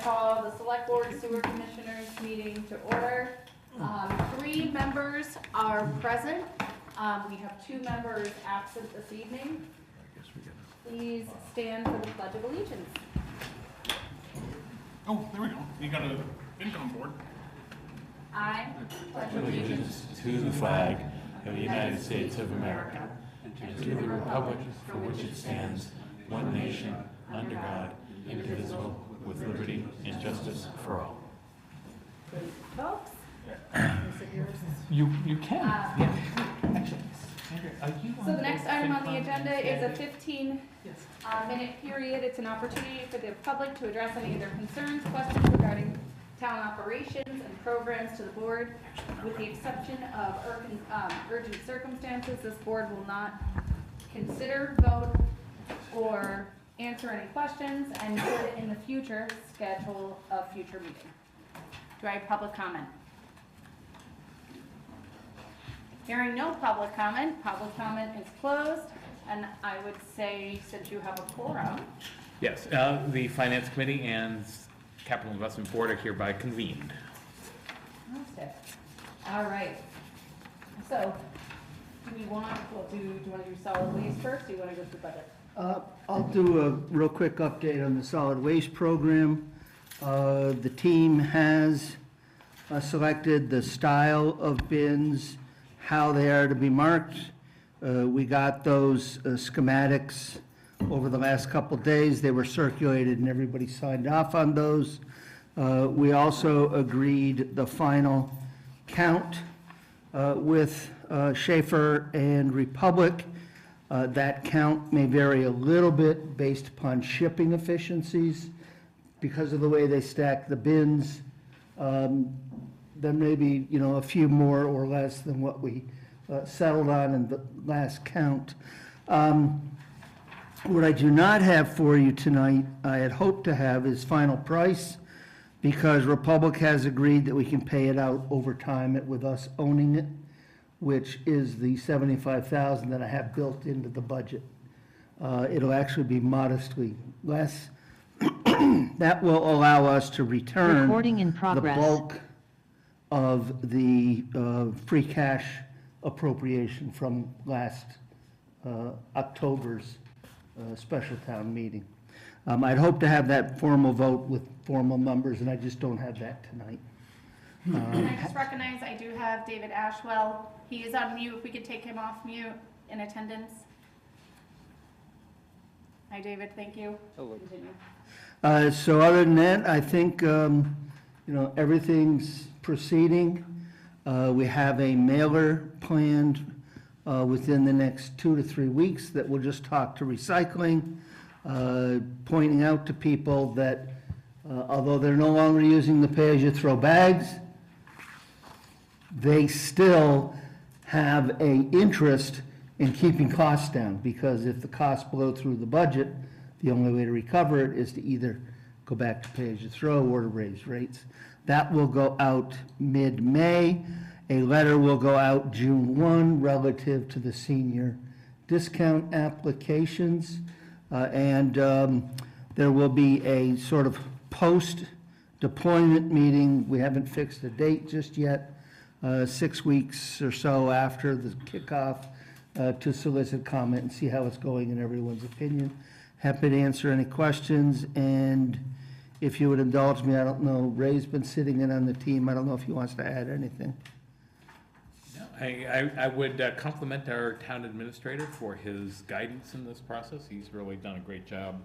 call the Select Board Sewer Commissioners meeting to order. 3 members are present. We have 2 members absent this evening. Please stand for the Pledge of Allegiance. Oh, there we go. You got a income board. I pledge Allegiance to the flag of the United States of America and to the republic for which it stands, one nation, under God, indivisible, with liberty and justice for all. Folks, You can. Yeah. Actually, so the next item on the agenda is a 15-minute period. It's an opportunity for the public to address any of their concerns, questions regarding town operations and programs to the board. With the exception of urgent circumstances, this board will not consider, vote, or answer any questions, and could in the future schedule a future meeting. Do I have public comment? Hearing no public comment is closed, and I would say, since you have a quorum. Yes, the Finance Committee and Capital Investment Board are hereby convened. Fantastic. All right. So, do you want to do solid waste first, or do you want to go through budget? I'll do a real quick update on the solid waste program. The team has selected the style of bins, how they are to be marked. We got those schematics over the last couple of days. They were circulated and everybody signed off on those. We also agreed the final count with Schaefer and Republic. That count may vary a little bit based upon shipping efficiencies because of the way they stack the bins. There may be, a few more or less than what we settled on in the last count. What I do not have for you tonight, I had hoped to have, is final price, because Republic has agreed that we can pay it out over time with us owning it, which is the $75,000 that I have built into the budget. It'll actually be modestly less. That will allow us to return Recording in progress. the bulk of the free cash appropriation from last October's special town meeting. I'd hope to have that formal vote with formal numbers, and I just don't have that tonight. Can I just recognize, I do have David Ashwell. He is on mute. If we could take him off mute in attendance. Hi, David. Thank you. Continue. So other than that, I think, everything's proceeding. We have a mailer planned within the next 2 to 3 weeks that will just talk to recycling, pointing out to people that although they're no longer using the pay-as-you-throw bags, they still have an interest in keeping costs down, because if the costs blow through the budget, the only way to recover it is to either go back to pay-as-you-throw or to raise rates. That will go out mid-May. A letter will go out June 1 relative to the senior discount applications. And there will be a sort of post-deployment meeting. We haven't fixed a date just yet, 6 weeks or so after the kickoff, to solicit comment and see how it's going in everyone's opinion. Happy to answer any questions, and if you would indulge me, I don't know, Ray's been sitting in on the team. I don't know if he wants to add anything. I would compliment our town administrator for his guidance in this process. He's really done a great job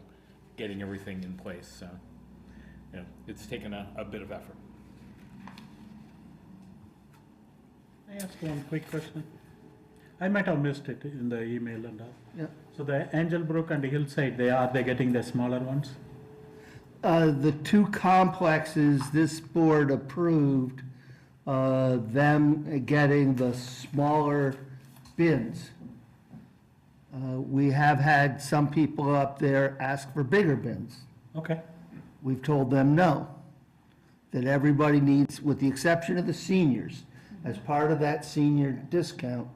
getting everything in place. So, it's taken a bit of effort. I ask one quick question. I might have missed it in the email and all. Yeah. So the Angel Brook and the Hillside, are they getting the smaller ones? The 2 complexes, this board approved them getting the smaller bins. We have had some people up there ask for bigger bins. Okay. We've told them no, that everybody needs, with the exception of the seniors, as part of that senior discount,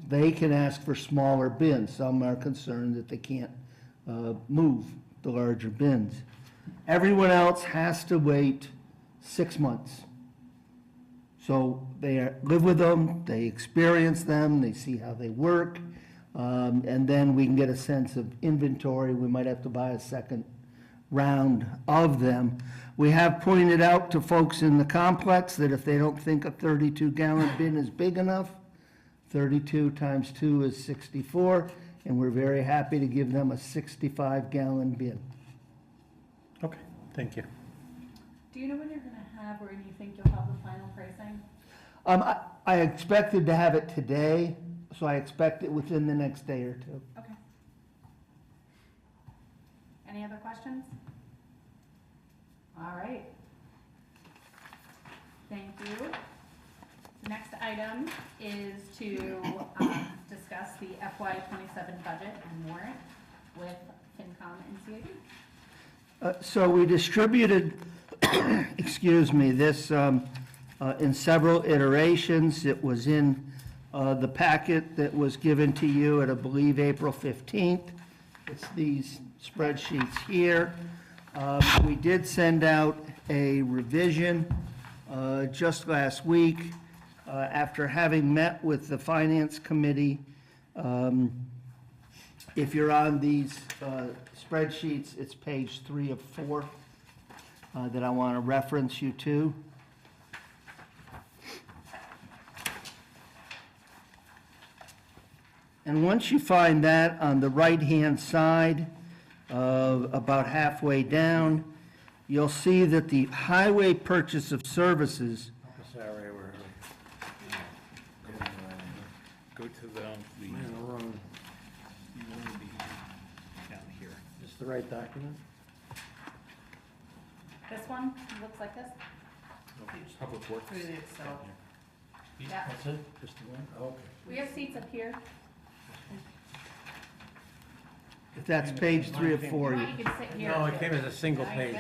they can ask for smaller bins. Some are concerned that they can't move the larger bins. Everyone else has to wait 6 months. So they live with them, they experience them, they see how they work, and then we can get a sense of inventory. We might have to buy a second round of them. We have pointed out to folks in the complex that if they don't think a 32-gallon bin is big enough, 32 times 2 is 64, and we're very happy to give them a 65-gallon bin. Okay, thank you. Do you know when you're gonna have, or do you think you'll have the final pricing? I expected to have it today, so I expect it within the next day or two. Okay. Any other questions? All right. Thank you. The next item is to discuss the FY27 budget and warrant with FinCom and CID. So we distributed, excuse me, this in several iterations. It was in the packet that was given to you at, I believe, April 15th. It's these spreadsheets here. We did send out a revision just last week after having met with the Finance Committee. If you're on these spreadsheets, it's page 3 of 4 that I want to reference you to. And once you find that on the right-hand side, about halfway down, you'll see that the highway purchase of services, Sorry, we're, go to the, You want to be down here. Is this the right document? This one looks like this? Public Works. Yeah. That's it? Just the one? Okay. We have seats up here. if that's page 3 of If 4. you want, you can sit here. No, it too. came as a single No, you page.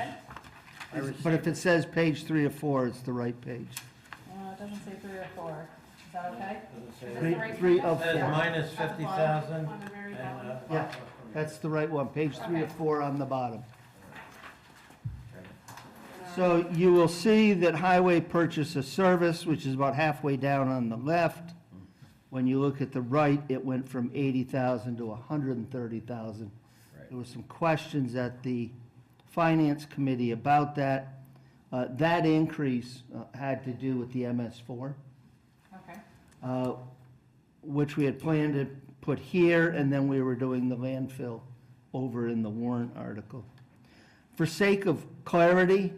good? But if it says page 3 of 4, it's the right page. It doesn't say 3 or 4. Is that okay? Is this Three- the right three page? of It says four. minus At the bottom, 50,000. on the very and, bottom. Yeah, that's the right one, page 3 of 4 on the bottom. So you will see that highway purchase of service, which is about halfway down on the left. When you look at the right, it went from 80,000 to 130,000. There were some questions at the Finance Committee about that. That increase had to do with the MS4, Okay. which we had planned to put here, and then we were doing the landfill over in the warrant article. For sake of clarity,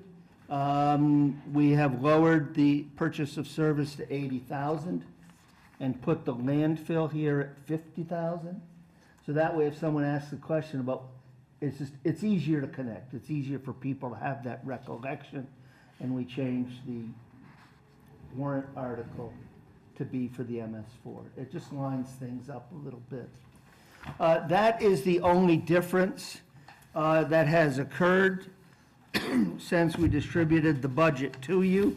we have lowered the purchase of service to 80,000 and put the landfill here at 50,000. So that way, if someone asks a question about, it's easier to connect. It's easier for people to have that recollection. And we changed the warrant article to be for the MS4. It just lines things up a little bit. That is the only difference that has occurred since we distributed the budget to you.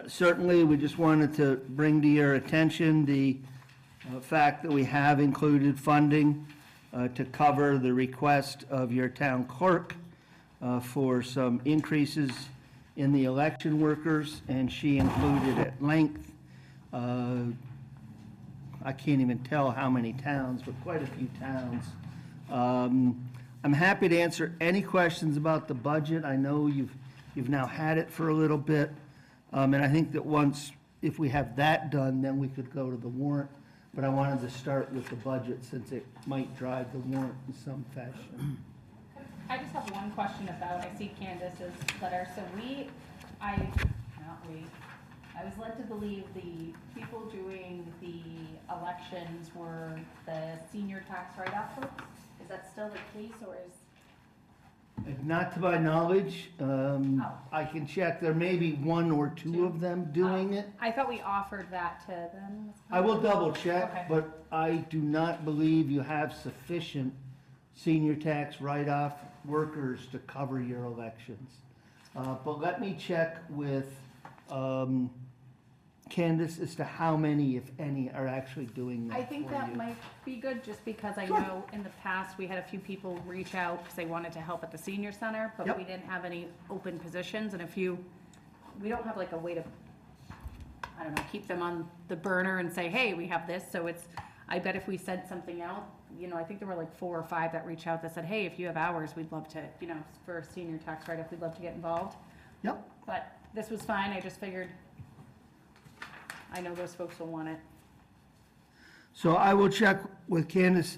Certainly, we just wanted to bring to your attention the fact that we have included funding to cover the request of your town clerk for some increases in the election workers, and she included at length, I can't even tell how many towns, but quite a few towns. I'm happy to answer any questions about the budget. I know you've now had it for a little bit, and I think that once, if we have that done, then we could go to the warrant. But I wanted to start with the budget since it might drive the warrant in some fashion. I just have one question about, I see Candace's letter, so I was led to believe the people doing the elections were the senior tax write-off folks. Is that still the case, or is? Not to my knowledge. I can check. There may be 1 or 2 of them doing it. I thought we offered that to them. I will double Okay. check, but I do not believe you have sufficient senior tax write-off workers to cover your elections. But let me check with Candace, as to how many, if any, are actually doing that I think for that you? might be good, just because I know in the past, we had a few people reach out because they wanted to help at the senior center, but Yep. we didn't have any open positions, and we don't have like a way to, I don't know, keep them on the burner and say, hey, we have this, so I bet if we sent something out, I think there were like 4 or 5 that reached out that said, hey, if you have hours, we'd love to, for a senior tax write-off, we'd love to get involved. Yep. But this was fine, I just figured, I know those folks will want it. So I will check with Candace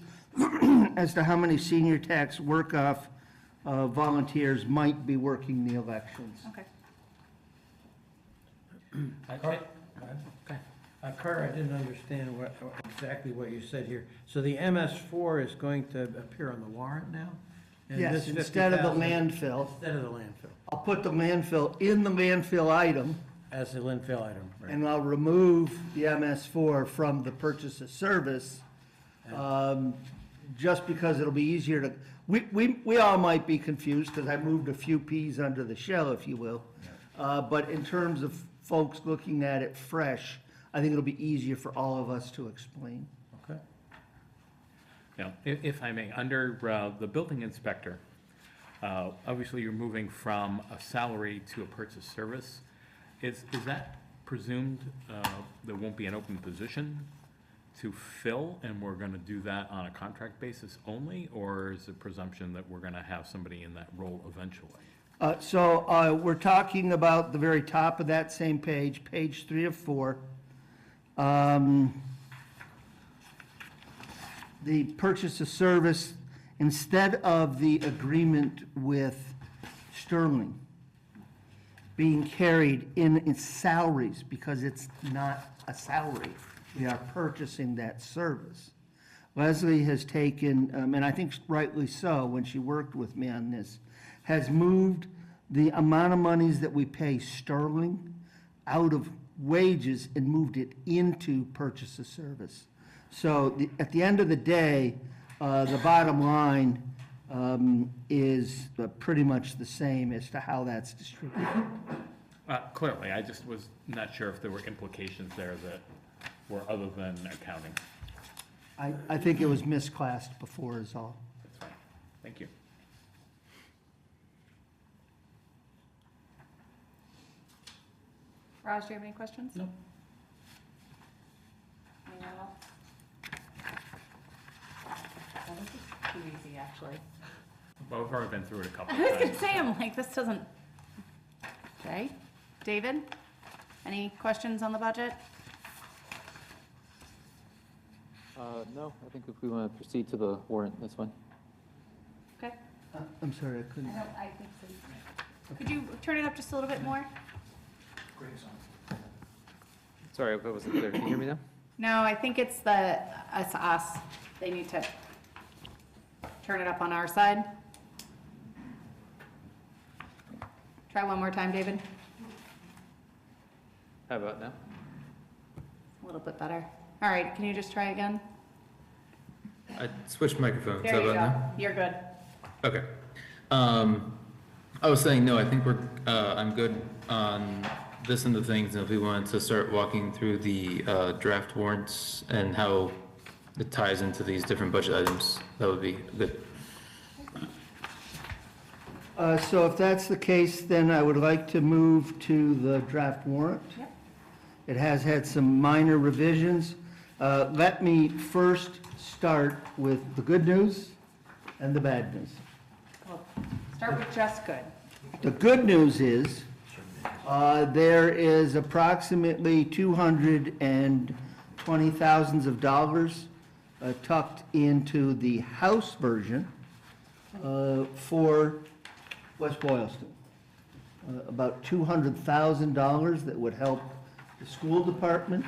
as to how many senior tax work-off volunteers might be working the elections. Okay. Carter, I didn't understand exactly what you said here. So the MS4 is going to appear on the warrant now? And Yes, this instead of the 50,000 landfill, Instead of the landfill, I'll put the landfill in the landfill item, as a landfill item, right? and I'll remove the MS4 from the purchase of service, just because it'll be easier to, we all might be confused, because I moved a few peas under the shell, if you will. But in terms of folks looking at it fresh, I think it'll be easier for all of us to explain. Okay. Now, if I may, under the building inspector, obviously you're moving from a salary to a purchase service. Is that presumed there won't be an open position to fill, and we're going to do that on a contract basis only, or is it presumption that we're going to have somebody in that role eventually? So we're talking about the very top of that same page, page 3 of 4. The purchase of service, instead of the agreement with Sterling being carried in its salaries, because it's not a salary, we are purchasing that service. Leslie has taken, and I think rightly so, when she worked with me on this, has moved the amount of monies that we pay Sterling out of wages and moved it into purchase of service. So at the end of the day, the bottom line is pretty much the same as to how that's distributed. Clearly, I just was not sure if there were implications there that were other than accounting. I think it was misclassed before is all. That's fine. Thank you. Raj, do you have any questions? No. Anyone else? Oh, this is too easy, actually. Well, we've already been through it a couple I was of gonna times. say, I'm like, this doesn't. Okay, David, any questions on the budget? No, I think if we want to proceed to the warrant, that's fine. Okay, I'm sorry, I couldn't. I think so. Could you turn it up just a little bit more? Sorry, I wasn't clear. Can you hear me now? No, I think it's us. They need to turn it up on our side. Try one more time, David. How about now? A little bit better. All right, can you just try again? I switched microphones. There How you about go. now? You're good. Okay. I was saying, no, I think I'm good on this and the things, and if we wanted to start walking through the draft warrants and how it ties into these different budget items, that would be good. So if that's the case, then I would like to move to the draft warrant. Yep. It has had some minor revisions. Let me first start with the good news and the bad news. Well, start with just good. The good news is, there is approximately $220,000 of dollars tucked into the House version for West Boylston. About $200,000 that would help the school department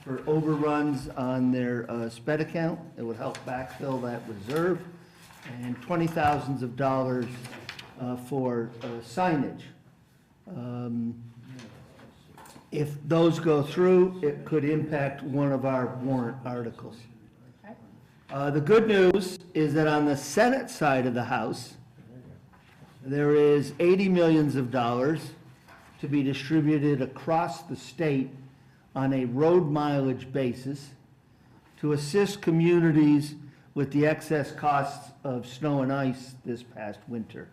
for overruns on their sped account. It would help backfill that reserve, and $20,000 of dollars for signage. If those go through, it could impact one of our warrant articles. Okay. The good news is that on the Senate side of the House, there is $80 million of dollars to be distributed across the state on a road mileage basis to assist communities with the excess costs of snow and ice this past winter.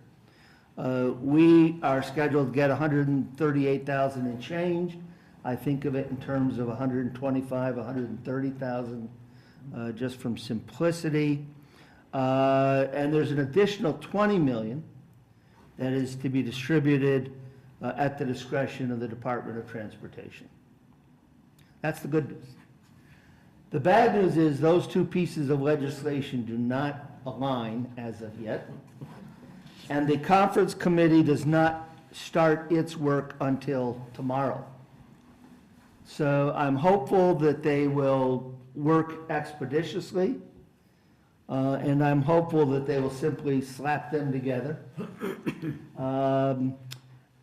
We are scheduled to get 138,000 and change. I think of it in terms of 125, 130,000, just from simplicity. And there's an additional 20 million that is to be distributed at the discretion of the Department of Transportation. That's the good news. The bad news is those two pieces of legislation do not align as of yet. And the conference committee does not start its work until tomorrow. So I'm hopeful that they will work expeditiously, and I'm hopeful that they will simply slap them together.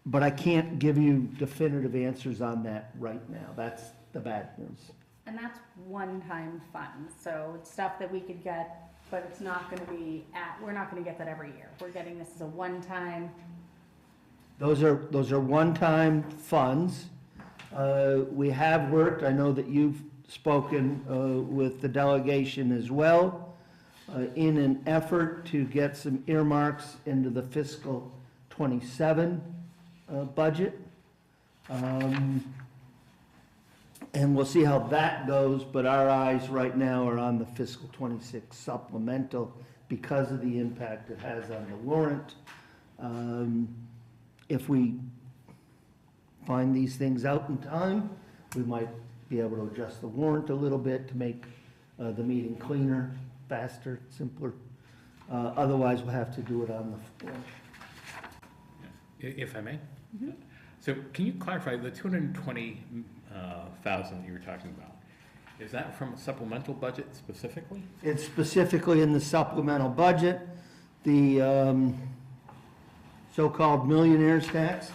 But I can't give you definitive answers on that right now. That's the bad news. And that's one-time funds, so it's stuff that we could get, but it's not gonna be we're not gonna get that every year. We're getting this as a one-time. Those are one-time funds. We have worked, I know that you've spoken with the delegation as well, in an effort to get some earmarks into the fiscal '27 budget. And we'll see how that goes, but our eyes right now are on the fiscal '26 supplemental because of the impact it has on the warrant. If we find these things out in time, we might be able to adjust the warrant a little bit to make the meeting cleaner, faster, simpler. Otherwise, we'll have to do it on the floor. If I may? So can you clarify, the 220,000 that you were talking about, is that from a supplemental budget specifically? It's specifically in the supplemental budget. The so-called millionaire's tax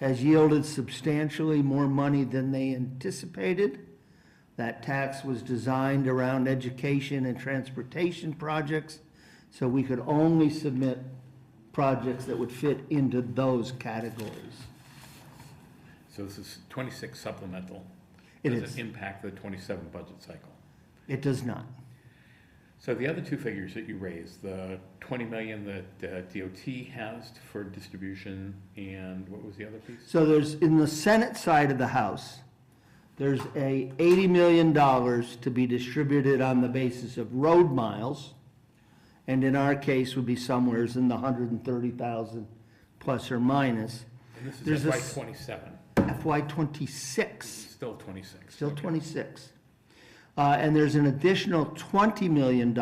has yielded substantially more money than they anticipated. That tax was designed around education and transportation projects, so we could only submit projects that would fit into those categories. So this is 26 supplemental. It Does is. it impact the 27 budget cycle? It does not. So the other two figures that you raised, the 20 million that DOT has for distribution, and what was the other piece? So there's, in the Senate side of the House, there's a $80 million to be distributed on the basis of road miles, and in our case would be somewhere in the 130,000 plus or minus. And this There's is a FY 27, FY '26. still 26. Still Okay. 26. And there's an additional $20 million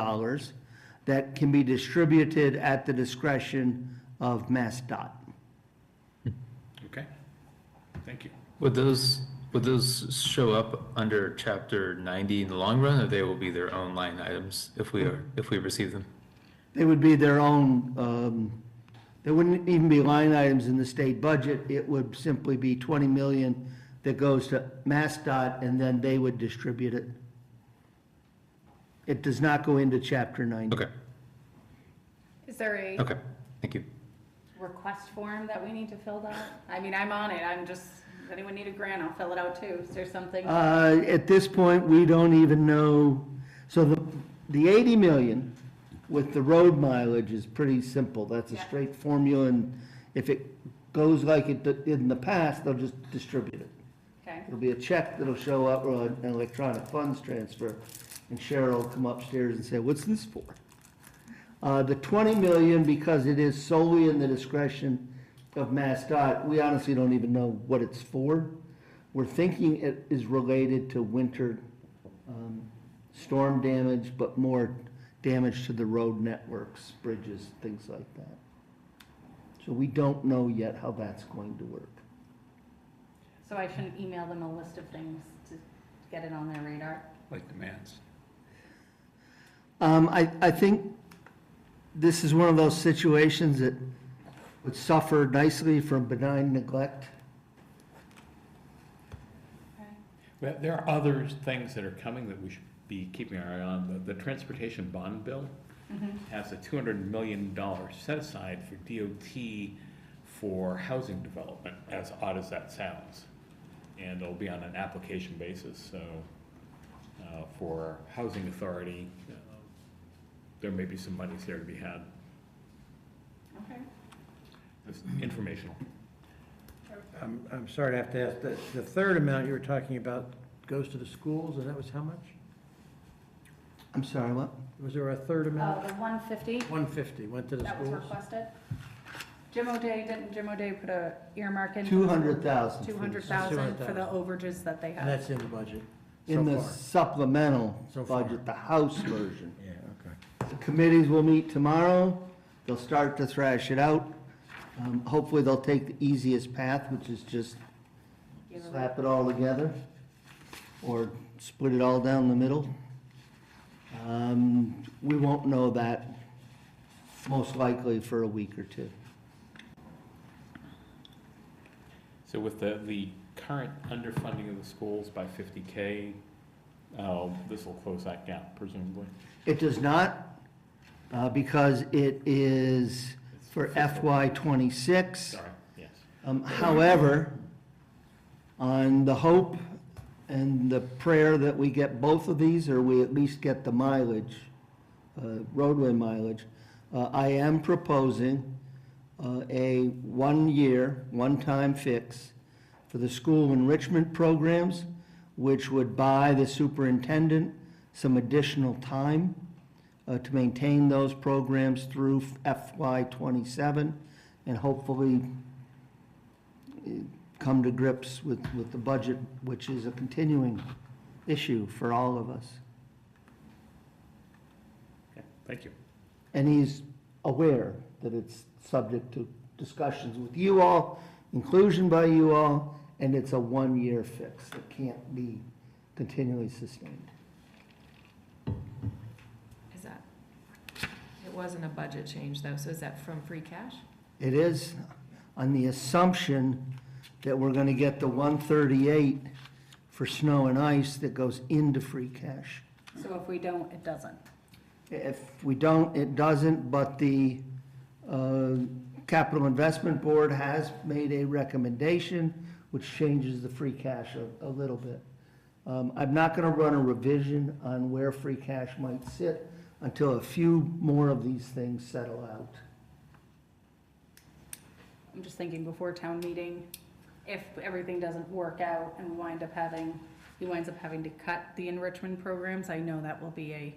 that can be distributed at the discretion of MassDOT. Okay, thank you. Would those show up under chapter 90 in the long run, or they will be their own line items if we receive them? They would be their own, there wouldn't even be line items in the state budget. It would simply be 20 million that goes to MassDOT, and then they would distribute it. It does not go into chapter 90. Okay, Is there a okay, thank you. request form that we need to fill out? I mean, I'm on it, does anyone need a grant? I'll fill it out too. Is there something? At this point, we don't even know. So the 80 million with the road mileage is pretty simple. That's a Yeah. straight formula, and if it goes like it did in the past, they'll just distribute it. Okay, It'll be a check that'll show up, or an electronic funds transfer, and Cheryl will come upstairs and say, what's this for? The 20 million, because it is solely in the discretion of MassDOT, we honestly don't even know what it's for. We're thinking it is related to winter storm damage, but more damage to the road networks, bridges, things like that. So we don't know yet how that's going to work. so I shouldn't email them a list of things to get it on their radar? Like demands. I think this is one of those situations that would suffer nicely from benign neglect. Okay. Well, there are other things that are coming that we should be keeping our eye on. The transportation bond bill has a $200 million set aside for DOT for housing development, as odd as that sounds. and it'll be on an application basis, so for Housing Authority, there may be some monies there to be had. Okay. It's informational. I'm sorry to have to ask, the third amount you were talking about goes to the schools, and that was how much? I'm sorry, what? Was there a third amount? The 150 150 went to the that was schools? requested. Didn't Jim O'Day put a earmark in? 200,000. 200,000 for the overages that they And have. that's in the budget so In the far? supplemental So far. budget, the House version. Yeah, okay. The committees will meet tomorrow. They'll start to thrash it out. Hopefully, they'll take the easiest path, which is just Give it slap it all together or split it all down the middle. We won't know that most likely for a week or two. So with the current underfunding of the schools by 50K, this will close that gap presumably. It does not, because it is for FY '26. Sorry, yes. However, on the hope and the prayer that we get both of these, or we at least get the mileage, roadway mileage, I am proposing a one-year, one-time fix for the school enrichment programs, which would buy the superintendent some additional time to maintain those programs through FY '27, and hopefully come to grips with the budget, which is a continuing issue for all of us. Okay, thank you. And he's aware that it's subject to discussions with you all, inclusion by you all, and it's a one-year fix. It can't be continually sustained. Is that, it wasn't a budget change though, so is that from free cash? It is on the assumption that we're gonna get the 138 for snow and ice that goes into free cash. So if we don't, it doesn't. If we don't, it doesn't, but the Capital Investment Board has made a recommendation which changes the free cash a little bit. I'm not gonna run a revision on where free cash might sit until a few more of these things settle out. I'm just thinking before town meeting, if everything doesn't work out and we wind up having, he winds up having to cut the enrichment programs, I know that will be a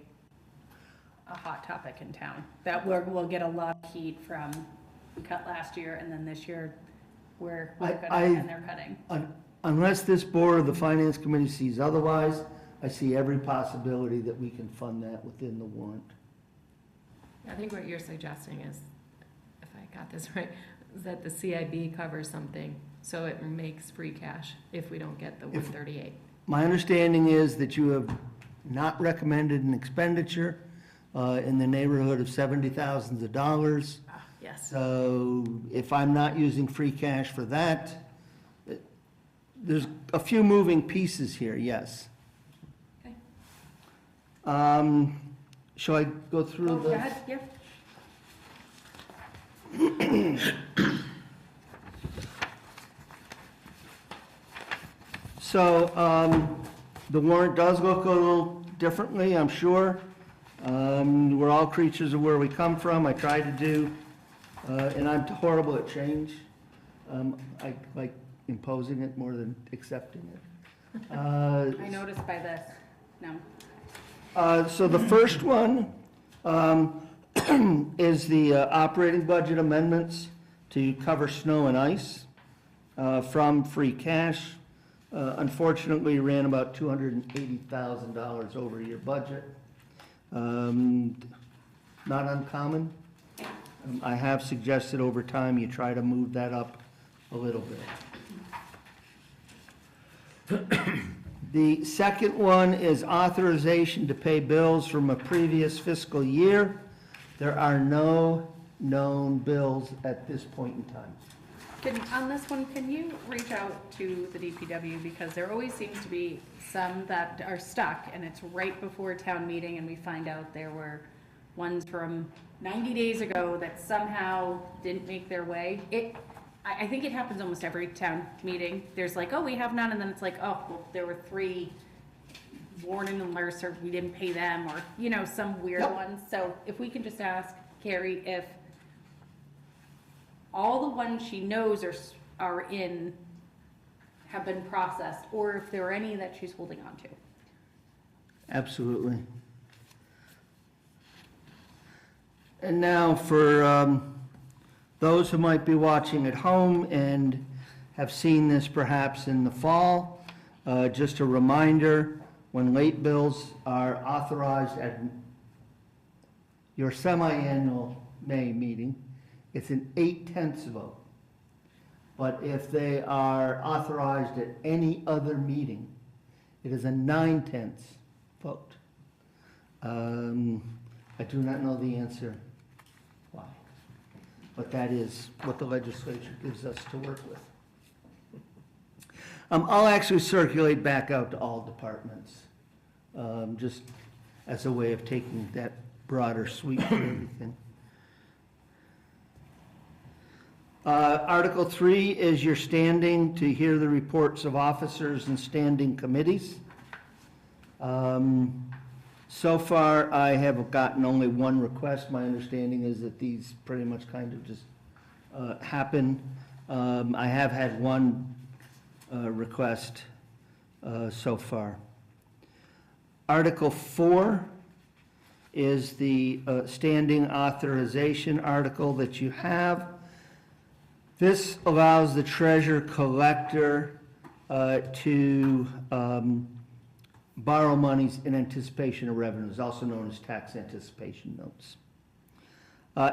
hot topic in town. That we'll get a lot of heat from, we cut last year and then this year we're cutting and they're cutting. Unless this board or the finance committee sees otherwise, I see every possibility that we can fund that within the warrant. I think what you're suggesting is, if I got this right, is that the CIB covers something, so it makes free cash if we don't get the 138. My understanding is that you have not recommended an expenditure in the neighborhood of $70,000. Yes. So if I'm not using free cash for that, there's a few moving pieces here, yes. Okay. Shall I go through Oh, the? go ahead, yep. So, the warrant does look a little differently, I'm sure. We're all creatures of where we come from. I try to do, and I'm horrible at change. I like imposing it more than accepting it. I noticed by this, no. So the first one is the operating budget amendments to cover snow and ice from free cash. Unfortunately, ran about $280,000 over your budget. Not uncommon. I have suggested over time you try to move that up a little bit. The second one is authorization to pay bills from a previous fiscal year. There are no known bills at this point in time. On this one, can you reach out to the DPW, because there always seems to be some that are stuck, and it's right before town meeting, and we find out there were ones from 90 days ago that somehow didn't make their way. I think it happens almost every town meeting. There's like, oh, we have none, and then it's like, oh, well, there were 3 Warden and Mercer, we didn't pay them, or, you know, some weird Yep. ones. So if we can just ask Carrie if all the ones she knows are in have been processed, or if there are any that she's holding on to. Absolutely. And now for those who might be watching at home and have seen this perhaps in the fall, just a reminder, when late bills are authorized at your semi-annual May meeting, it's an 8/10 vote. But if they are authorized at any other meeting, it is a 9/10 vote. I do not know the answer why, but that is what the legislature gives us to work with. I'll actually circulate back out to all departments, just as a way of taking that broader sweep of everything. Article 3 is your standing to hear the reports of officers and standing committees. So far, I have gotten only one request. My understanding is that these pretty much kind of just happen. I have had one request so far. Article 4 is the standing authorization article that you have. This allows the treasurer collector to borrow monies in anticipation of revenues, also known as tax anticipation notes,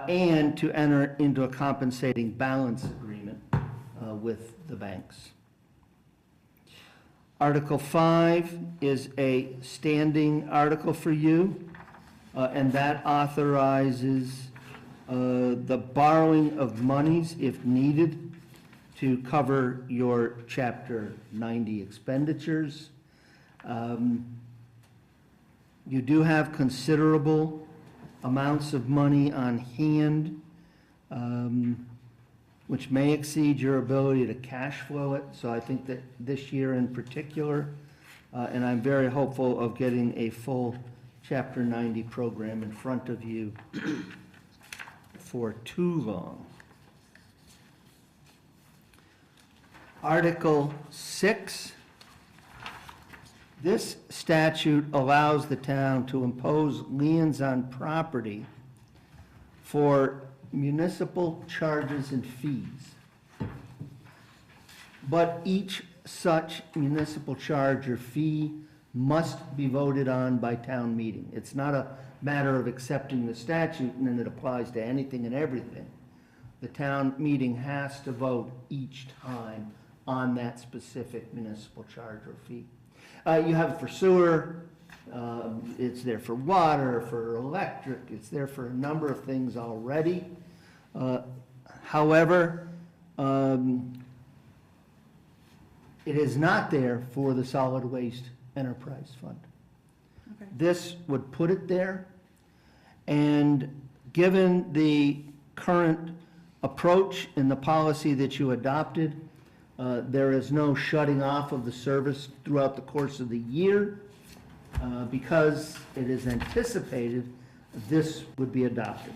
and to enter into a compensating balance agreement with the banks. Article 5 is a standing article for you, and that authorizes the borrowing of monies if needed to cover your Chapter 90 expenditures. You do have considerable amounts of money on hand, which may exceed your ability to cash flow it. So I think that this year in particular, and I'm very hopeful of getting a full Chapter 90 program in front of you for too long. Article 6. This statute allows the town to impose liens on property for municipal charges and fees. But each such municipal charge or fee must be voted on by town meeting. It's not a matter of accepting the statute and then it applies to anything and everything. The town meeting has to vote each time on that specific municipal charge or fee. You have it for sewer, it's there for water, for electric, it's there for a number of things already. However, it is not there for the solid waste enterprise fund. Okay. This would put it there, and given the current approach and the policy that you adopted, there is no shutting off of the service throughout the course of the year. Because it is anticipated, this would be adopted.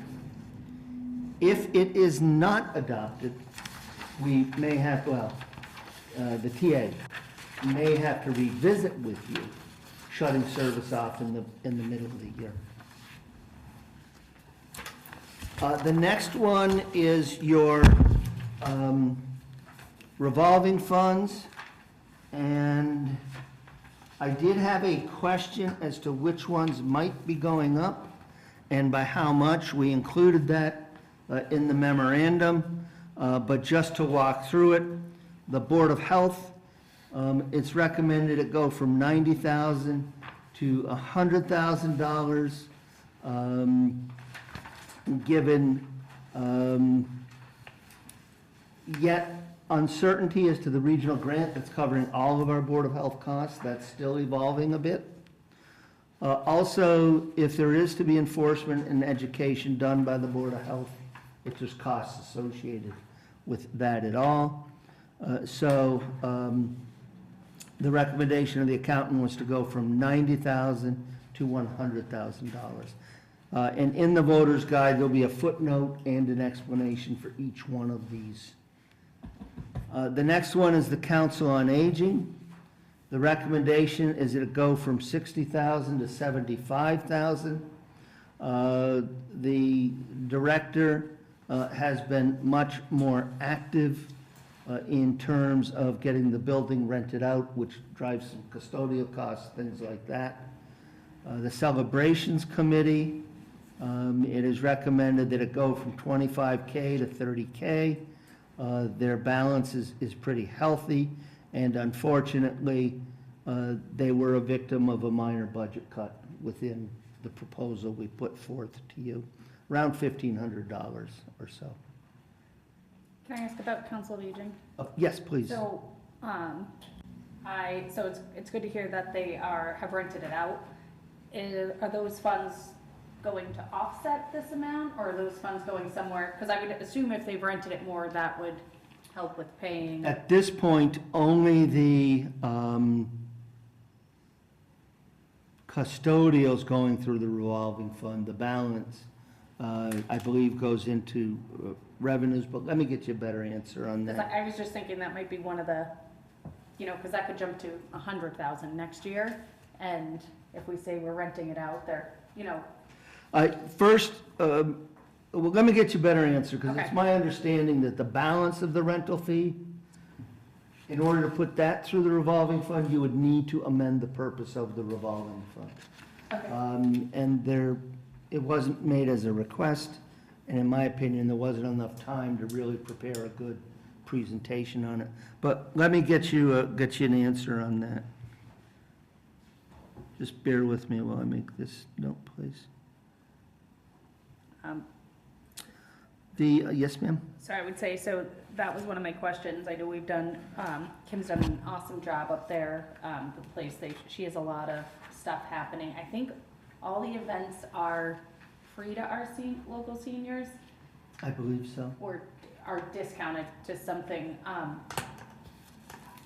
If it is not adopted, we may have, the TA may have to revisit with you shutting service off in the middle of the year. The next one is your revolving funds, and I did have a question as to which ones might be going up and by how much. We included that in the memorandum, but just to walk through it, the Board of Health, it's recommended it go from $90,000 to $100,000, given yet uncertainty as to the regional grant that's covering all of our Board of Health costs. That's still evolving a bit. Also, if there is to be enforcement and education done by the Board of Health, if there's costs associated with that at all. So the recommendation of the accountant was to go from $90,000 to $100,000. And in the voter's guide, there'll be a footnote and an explanation for each one of these. The next one is the Council on Aging. The recommendation is that it go from $60,000 to $75,000. The director has been much more active in terms of getting the building rented out, which drives some custodial costs, things like that. The Celebrations Committee, it is recommended that it go from $25K to $30K. Their balance is pretty healthy, and unfortunately, they were a victim of a minor budget cut within the proposal we put forth to you, around $1,500 or so. Can I ask about Council of Aging? Yes, please. So, so it's good to hear that they have rented it out. Are those funds going to offset this amount, or are those funds going somewhere? Because I would assume if they've rented it more, that would help with paying. At this point, only the custodial's going through the revolving fund. The balance, I believe, goes into revenues, but let me get you a better answer on 'Cause that. I was just thinking that might be one of the, because that could jump to 100,000 next year, and if we say we're renting it out, First, well, let me get you a better answer, because it's Okay. my understanding that the balance of the rental fee, in order to put that through the revolving fund, you would need to amend the purpose of the revolving fund. Okay. And it wasn't made as a request, and in my opinion, there wasn't enough time to really prepare a good presentation on it. But let me get you an answer on that. Just bear with me while I make this note, please. Yes, ma'am? So I would say, so that was one of my questions. I know we've done, Kim's done an awesome job up there, the place, she has a lot of stuff happening. I think all the events are free to our local seniors, I believe so. or are discounted to something.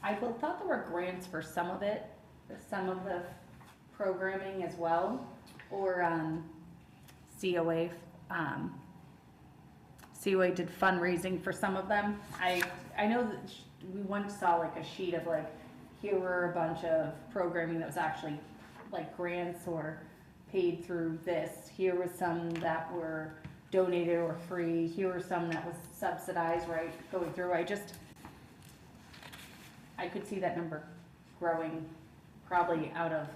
I thought there were grants for some of it, some of the programming as well, or COA. COA did fundraising for some of them. I know that we once saw like a sheet of like, here were a bunch of programming that was actually like grants or paid through this. Here was some that were donated or free. Here were some that was subsidized, right, going through. I could see that number growing probably out of,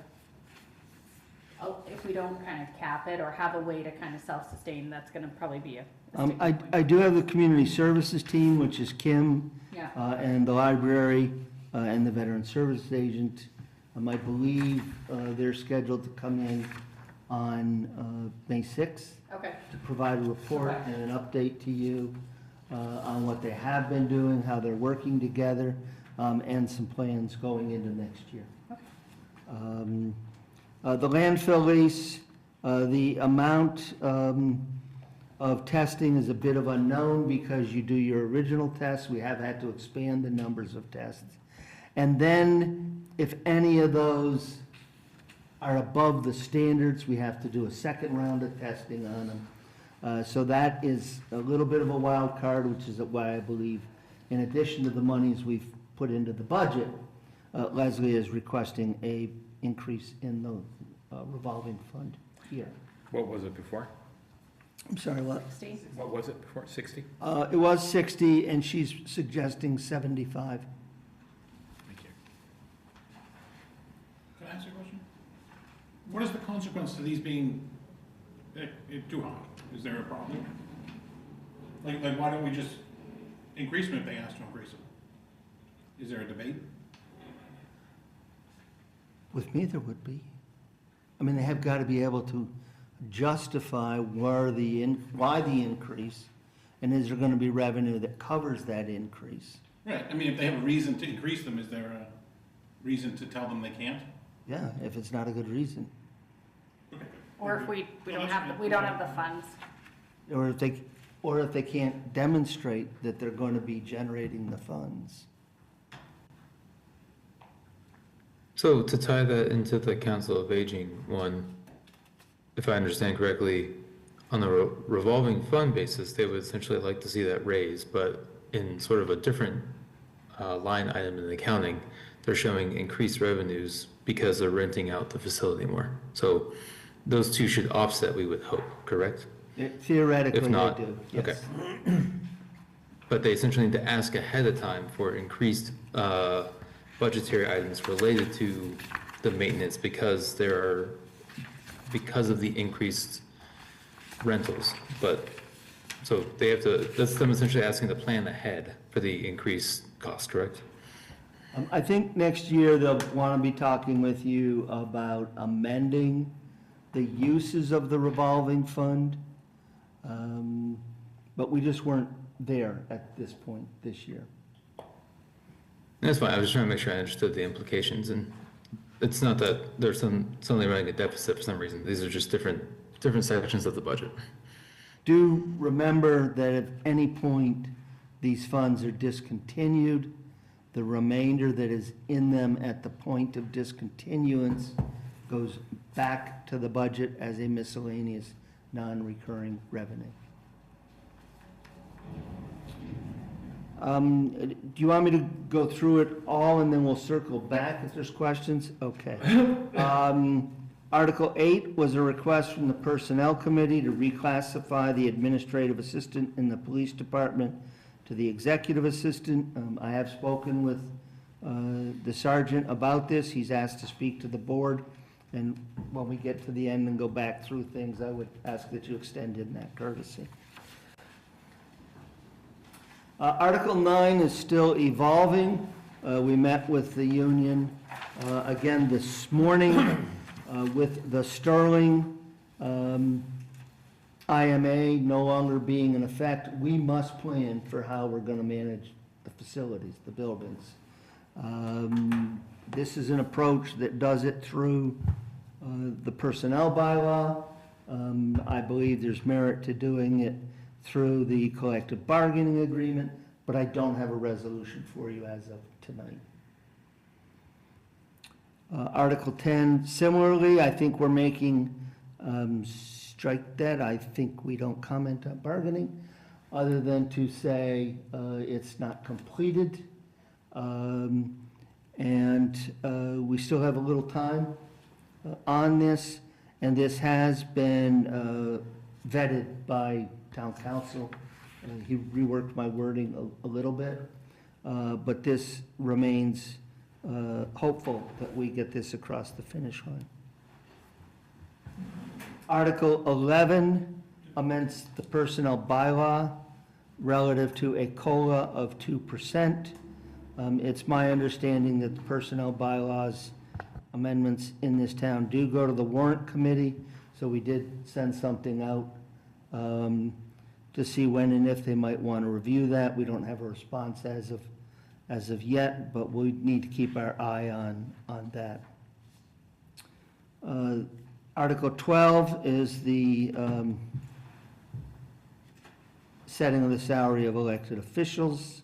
if we don't kind of cap it or have a way to kind of self-sustain, that's gonna probably be a sticking point. I do have the community services team, which is Kim, Yeah. and the library, and the veteran services agent. I believe they're scheduled to come in on May 6th Okay, to provide a report and an update to you on what they have been doing, how they're working together, and some plans going into next year. okay. The landfill lease, the amount of testing is a bit of unknown because you do your original tests. We have had to expand the numbers of tests. And then if any of those are above the standards, we have to do a second round of testing on them. So that is a little bit of a wild card, which is why I believe, in addition to the monies we've put into the budget, Leslie is requesting a increase in the revolving fund here. What was it before? I'm sorry, what? 60? What was it before, 60? It was 60, and she's suggesting 75. Thank you. Can I ask a question? What is the consequence to these being too high? Is there a problem? Like why don't we just increase them if they ask to increase them? Is there a debate? With me, there would be. I mean, they have got to be able to justify why the increase, and is there going to be revenue that covers that increase? Right, I mean, if they have a reason to increase them, is there a reason to tell them they can't? Yeah, if it's not a good reason. Okay. Or if we Well, don't that's have, good. we don't have the funds. Or if they, or if they can't demonstrate that they're going to be generating the funds. So to tie that into the Council of Aging one, if I understand correctly, on the revolving fund basis, they would essentially like to see that raised, but in sort of a different line item in accounting, they're showing increased revenues because they're renting out the facility more. So those two should offset, we would hope, correct? Theoretically, If not, they do, okay. yes. But they essentially need to ask ahead of time for increased budgetary items related to the maintenance because of the increased rentals. But, so they have to, that's them essentially asking to plan ahead for the increased cost, correct? I think next year they'll want to be talking with you about amending the uses of the revolving fund. But we just weren't there at this point this year. That's fine, I was just trying to make sure I understood the implications, and it's not that there's suddenly running a deficit for some reason. These are just different sections of the budget. Do remember that at any point these funds are discontinued, the remainder that is in them at the point of discontinuance goes back to the budget as a miscellaneous non-recurring revenue. Do you want me to go through it all and then we'll circle back if there's questions? Okay. Article 8 was a request from the Personnel Committee to reclassify the administrative assistant in the police department to the executive assistant. I have spoken with the sergeant about this. He's asked to speak to the board. And when we get to the end and go back through things, I would ask that you extend him that courtesy. Article 9 is still evolving. We met with the union again this morning with the Sterling IMA no longer being in effect. We must plan for how we're going to manage the facilities, the buildings. This is an approach that does it through the personnel bylaw. I believe there's merit to doing it through the collective bargaining agreement, but I don't have a resolution for you as of tonight. Article 10, similarly, I think we're making, strike that, I think we don't comment on bargaining, other than to say it's not completed. And we still have a little time on this, and this has been vetted by town council. He reworked my wording a little bit, but this remains hopeful that we get this across the finish line. Article 11 amends the personnel bylaw relative to a COLA of 2%. It's my understanding that the personnel bylaws amendments in this town do go to the warrant committee, so we did send something out to see when and if they might want to review that. We don't have a response as of yet, but we need to keep our eye on that. Article 12 is the setting of the salary of elected officials.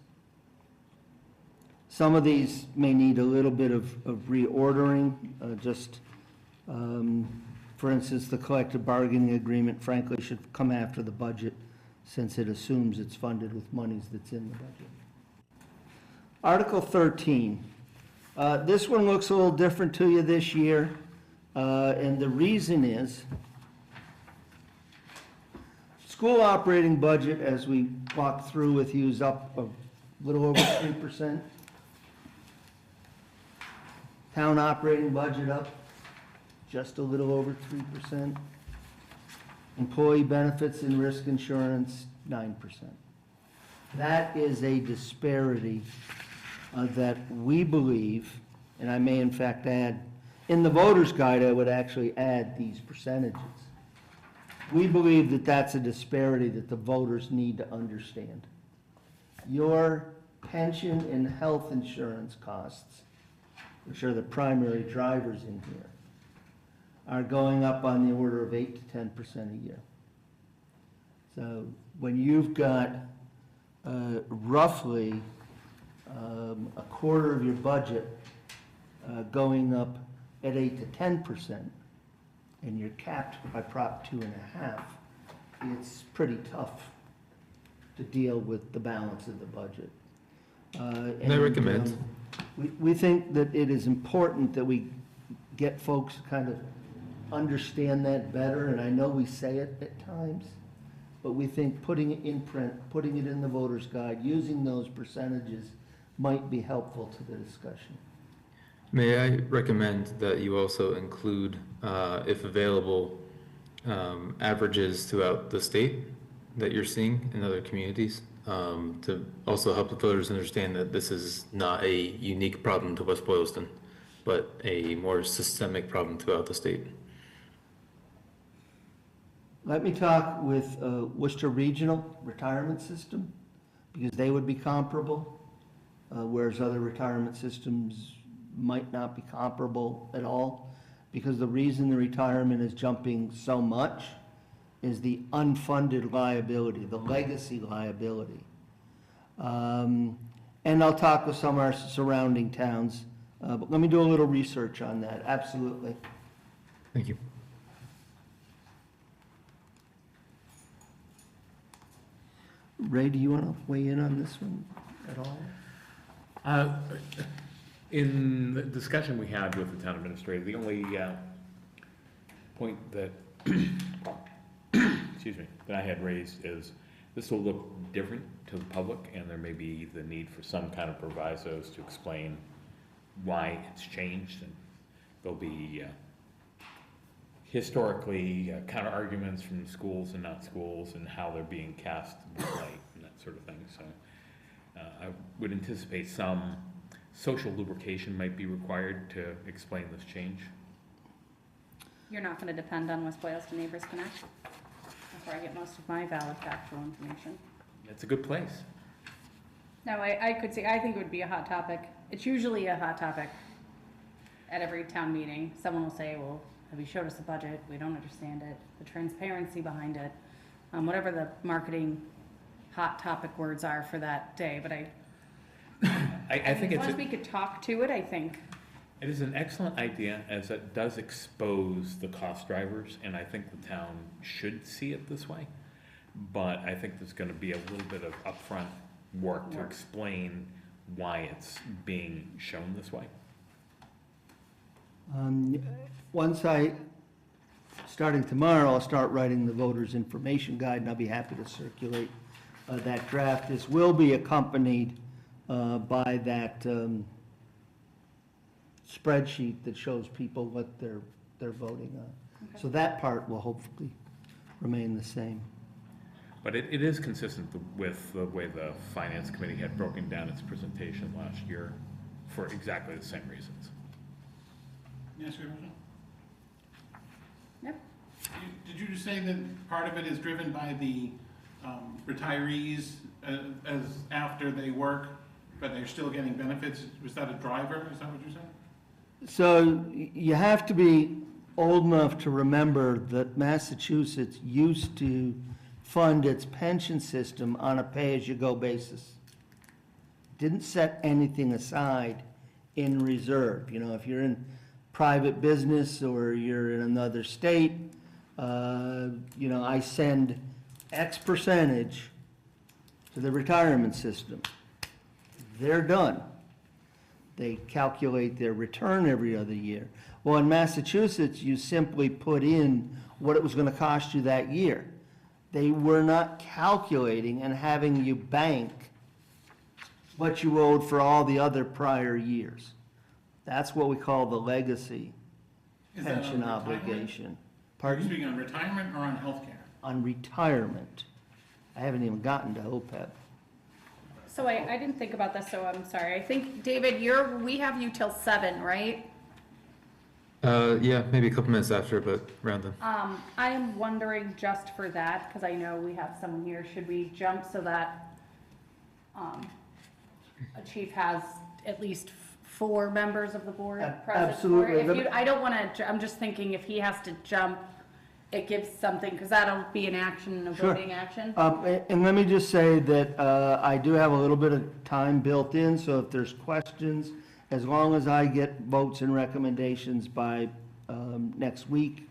Some of these may need a little bit of reordering, for instance, the collective bargaining agreement, frankly, should come after the budget since it assumes it's funded with monies that's in the budget. Article 13. This one looks a little different to you this year, and the reason is school operating budget, as we walked through with you, is up a little over 3%. Town operating budget up just a little over 3%. Employee benefits and risk insurance, 9%. That is a disparity that we believe, and I may in fact add, in the voter's guide, I would actually add these percentages. We believe that that's a disparity that the voters need to understand. Your pension and health insurance costs, which are the primary drivers in here, are going up on the order of 8 to 10% a year. So when you've got roughly a quarter of your budget going up at 8 to 10%, and you're capped by Prop 2.5, it's pretty tough to deal with the balance of the budget. And I recommend. We think that it is important that we get folks to kind of understand that better, and I know we say it at times, but we think putting it in print, putting it in the voter's guide, using those percentages might be helpful to the discussion. May I recommend that you also include, if available, averages throughout the state that you're seeing in other communities, to also help the voters understand that this is not a unique problem to West Boylston, but a more systemic problem throughout the state. Let me talk with Worcester Regional Retirement System, because they would be comparable, whereas other retirement systems might not be comparable at all, because the reason the retirement is jumping so much is the unfunded liability, the legacy liability. And I'll talk with some of our surrounding towns, but let me do a little research on that, absolutely. Thank you. Ray, do you want to weigh in on this one at all? In the discussion we had with the town administrator, the only point that, excuse me, that I had raised is this will look different to the public, and there may be the need for some kind of provisos to explain why it's changed, and there'll be historically counter arguments from schools and not schools, and how they're being cast in light and that sort of thing. So I would anticipate some social lubrication might be required to explain this change. You're not gonna depend on West Boylston Neighbors Connect? That's where I get most of my valid factual information. It's a good place. No, I could see, I think it would be a hot topic. It's usually a hot topic at every town meeting. Someone will say, well, have you showed us the budget? We don't understand it. The transparency behind it. Whatever the marketing hot topic words are for that day, but I think as it's long as we could talk to it, I think. it is an excellent idea, as it does expose the cost drivers, and I think the town should see it this way. But I think there's gonna be a little bit of upfront work to explain why it's being shown this way. Once starting tomorrow, I'll start writing the voters' information guide, and I'll be happy to circulate that draft. This will be accompanied by that spreadsheet that shows people what they're voting on. Okay. So that part will hopefully remain the same. But it is consistent with the way the Finance Committee had broken down its presentation last year for exactly the same reasons. Can I ask you a question? Yep. Did you just say that part of it is driven by the retirees as after they work, but they're still getting benefits? Was that a driver? Is that what you said? So you have to be old enough to remember that Massachusetts used to fund its pension system on a pay-as-you-go basis. Didn't set anything aside in reserve. You know, if you're in private business or you're in another state, you know, I send X percentage to the retirement system. They're done. They calculate their return every other year. Well, in Massachusetts, you simply put in what it was going to cost you that year. They were not calculating and having you bank what you owed for all the other prior years. That's what we call the legacy Is that on pension retirement? obligation. Are you Pardon? speaking on retirement or on healthcare? On retirement. I haven't even gotten to OPEB. So I didn't think about this, so I'm sorry. I think, David, we have you till 7, right? Yeah, maybe a couple minutes after, but around then. I am wondering just for that, because I know we have someone here, should we jump so that a chief has at least 4 members of the board present? Absolutely. Or if you, I don't want to, I'm just thinking if he has to jump it gives something, because that'll be an action, a Sure. voting action. And let me just say that I do have a little bit of time built in, so if there's questions, as long as I get votes and recommendations by next week,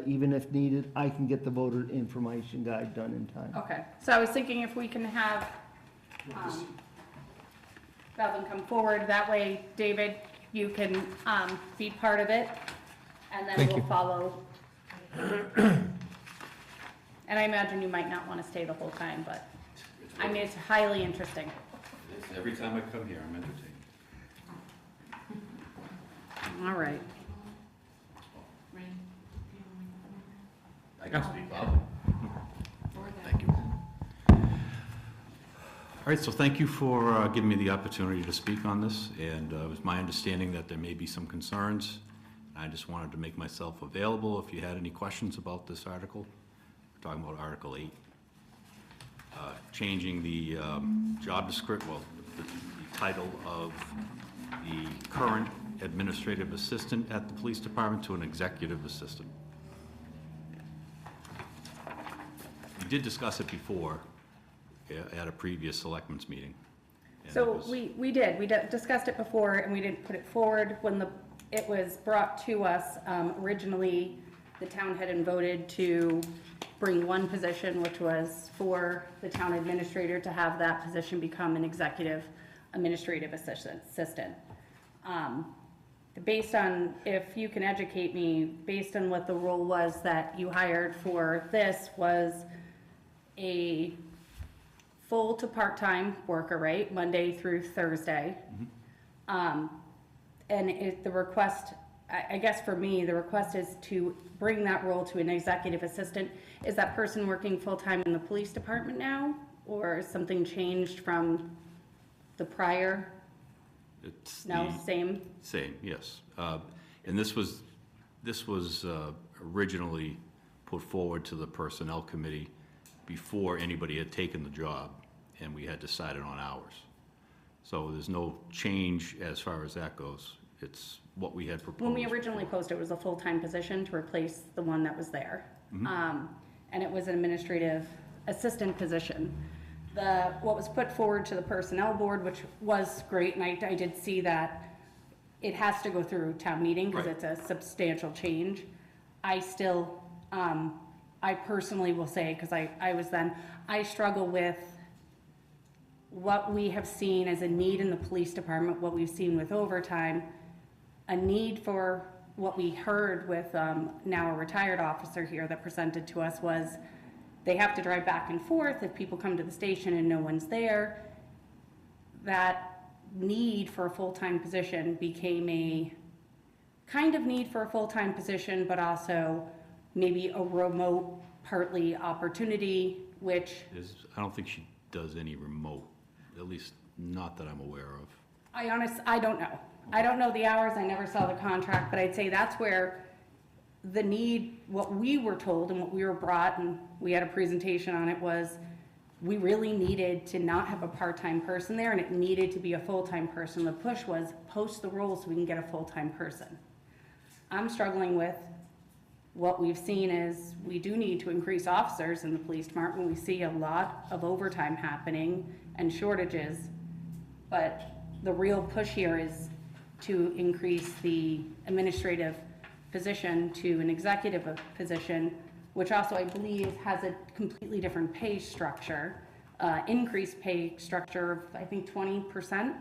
even if needed, I can get the voter information guide done in time. Okay, so I was thinking if we can have Bevan come forward, that way, David, you can be part of it, and then Thank we'll you. follow. And I imagine you might not want to stay the whole time, but, I mean, it's highly interesting. Every time I come here, I'm entertained. All right. I can speak loud. Thank you. All right, so thank you for giving me the opportunity to speak on this, and it was my understanding that there may be some concerns. I just wanted to make myself available if you had any questions about this article. We're talking about Article 8. Changing the job description, well, the title of the current administrative assistant at the police department to an executive assistant. We did discuss it before at a previous selectmen's meeting. And it So was- we did, discussed it before, and we didn't put it forward when it was brought to us. Originally, the town had voted to bring one position, which was for the town administrator to have that position become an executive administrative assistant. Based on, if you can educate me, based on what the role was that you hired for this was a full to part-time worker, right? Monday through Thursday. And the request, I guess for me, the request is to bring that role to an executive assistant. Is that person working full-time in the police department now? Or is something changed from the prior? It's No, the- same? Same, yes. And this was originally put forward to the Personnel Committee before anybody had taken the job, and we had decided on hours. So there's no change as far as that goes. It's what we had proposed. When we originally posted, it was a full-time position to replace the one that was there. And it was an administrative assistant position. What was put forward to the personnel board, which was great, and I did see that it has to go through town meeting because Right. it's a substantial change. I still, I personally will say, because I struggle with what we have seen as a need in the police department, what we've seen with overtime, a need for what we heard with now a retired officer here that presented to us was they have to drive back and forth if people come to the station and no one's there. That need for a full-time position became a kind of need for a full-time position, but also maybe a remote partly opportunity, which I don't think she does any remote, at least not that I'm aware of. I don't know. I don't know the hours, I never saw the contract, but I'd say that's where the need, what we were told and what we were brought, and we had a presentation on it, was we really needed to not have a part-time person there, and it needed to be a full-time person. The push was post the role so we can get a full-time person. I'm struggling with what we've seen is we do need to increase officers in the police department. We see a lot of overtime happening and shortages, but the real push here is to increase the administrative position to an executive position, which also I believe has a completely different pay structure, increased pay structure of, I think, 20%.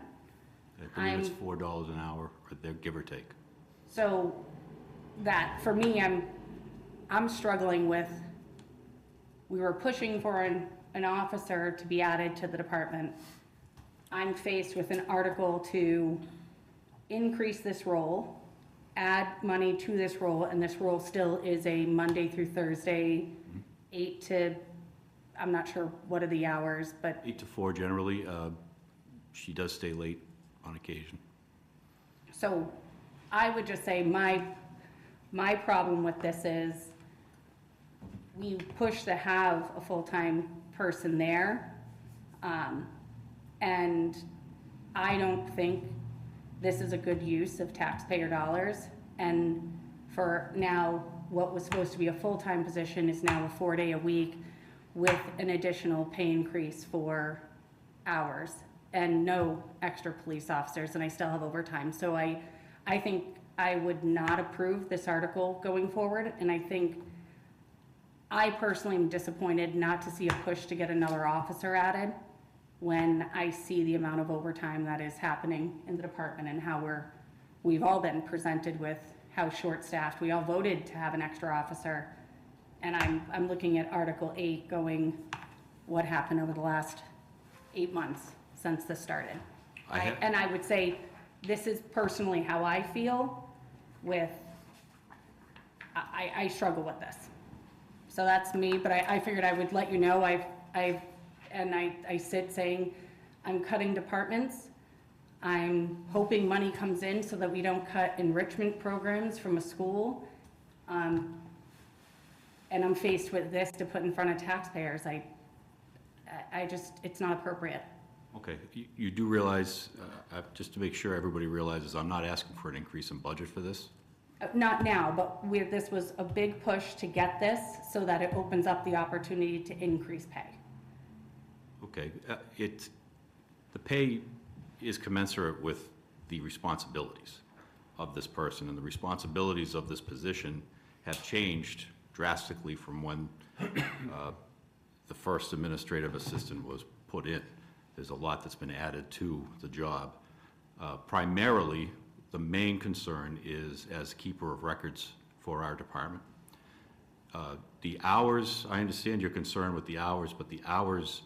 I believe it's $4 an hour, or there, give or take. So that, for me, I'm struggling with, we were pushing for an officer to be added to the department. I'm faced with an article to increase this role, add money to this role, and this role still is a Monday through Thursday, 8 to, I'm not sure what are the hours, but 8 to 4 generally. She does stay late on occasion. so I would just say my problem with this is we push to have a full-time person there. And I don't think this is a good use of taxpayer dollars. And for now, what was supposed to be a full-time position is now a 4-day a week with an additional pay increase for hours and no extra police officers, and I still have overtime. So I think I would not approve this article going forward, and I think I personally am disappointed not to see a push to get another officer added when I see the amount of overtime that is happening in the department and how we've all been presented with how short-staffed. We all voted to have an extra officer, and I'm looking at Article 8 going, what happened over the last 8 months since this started? And I would say, this is personally how I feel with, I struggle with this. So that's me, but I figured I would let you know. I sit saying, I'm cutting departments. I'm hoping money comes in so that we don't cut enrichment programs from a school. And I'm faced with this to put in front of taxpayers. I just, it's not appropriate. Okay, you do realize, just to make sure everybody realizes, I'm not asking for an increase in budget for this. Not now, but this was a big push to get this so that it opens up the opportunity to increase pay. Okay, the pay is commensurate with the responsibilities of this person, and the responsibilities of this position have changed drastically from when the first administrative assistant was put in. There's a lot that's been added to the job. Primarily, the main concern is as keeper of records for our department. The hours, I understand your concern with the hours, but the hours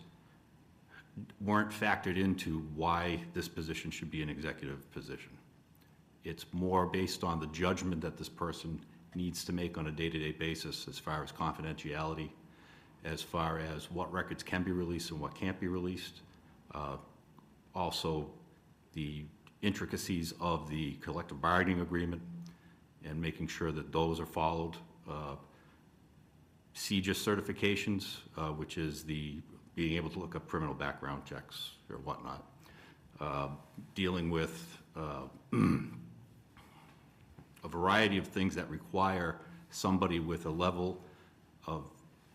weren't factored into why this position should be an executive position. It's more based on the judgment that this person needs to make on a day-to-day basis as far as confidentiality, as far as what records can be released and what can't be released. Also, the intricacies of the collective bargaining agreement and making sure that those are followed. CJIS certifications, which is the being able to look up criminal background checks or whatnot. Dealing with a variety of things that require somebody with a level of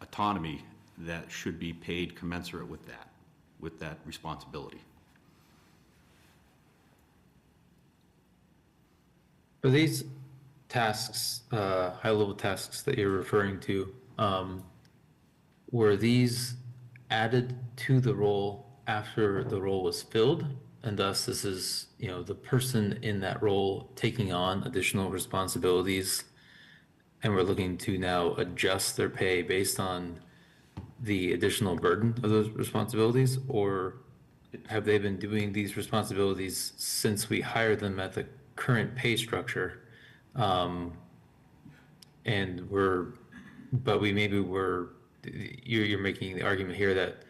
autonomy that should be paid commensurate with that responsibility. For these tasks, high-level tasks that you're referring to, were these added to the role after the role was filled? And thus this is, the person in that role taking on additional responsibilities, and we're looking to now adjust their pay based on the additional burden of those responsibilities? Or have they been doing these responsibilities since we hired them at the current pay structure? You're making the argument here that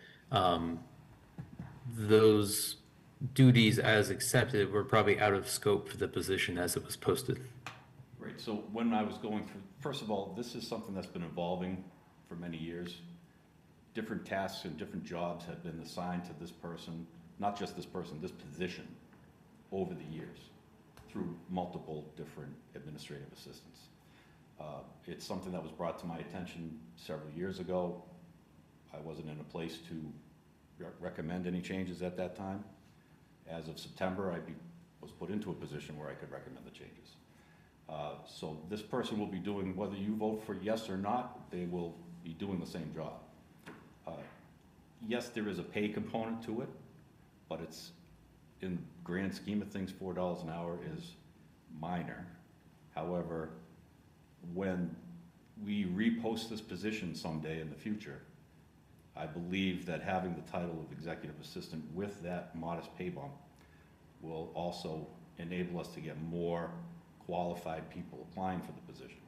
those duties as accepted were probably out of scope for the position as it was posted. Right, so when I was going through, first of all, this is something that's been evolving for many years. Different tasks and different jobs have been assigned to this person, not just this person, this position, over the years, through multiple different administrative assistants. It's something that was brought to my attention several years ago. I wasn't in a place to recommend any changes at that time. As of September, I was put into a position where I could recommend the changes. So this person will be doing, whether you vote for yes or not, they will be doing the same job. Yes, there is a pay component to it, but it's, in grand scheme of things, $4 an hour is minor. However, when we repost this position someday in the future, I believe that having the title of executive assistant with that modest pay bump will also enable us to get more qualified people applying for the position.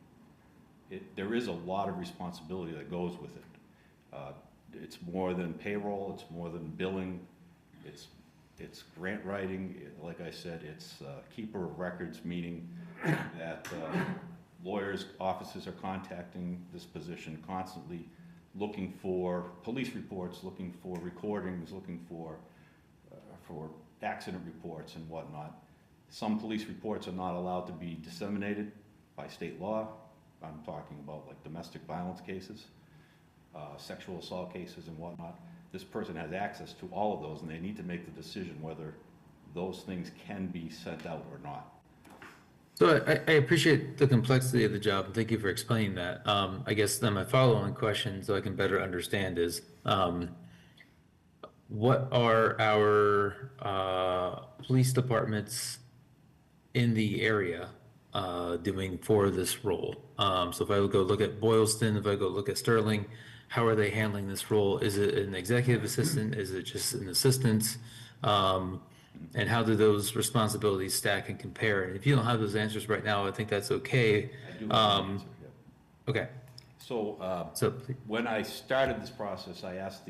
There is a lot of responsibility that goes with it. It's more than payroll, it's more than billing, it's grant writing, like I said, it's keeper of records, meaning that lawyers' offices are contacting this position constantly, looking for police reports, looking for recordings, looking for accident reports and whatnot. Some police reports are not allowed to be disseminated by state law. I'm talking about like domestic violence cases, sexual assault cases and whatnot. This person has access to all of those, and they need to make the decision whether those things can be sent out or not. So I appreciate the complexity of the job, and thank you for explaining that. I guess then my follow-on question, so I can better understand, is what are our police departments in the area doing for this role? So if I would go look at Boylston, if I go look at Sterling, how are they handling this role? Is it an executive assistant? Is it just an assistant? And how do those responsibilities stack and compare? And if you don't have those answers right now, I think that's okay. I do have an answer, yeah. Okay. So when I started this process, I asked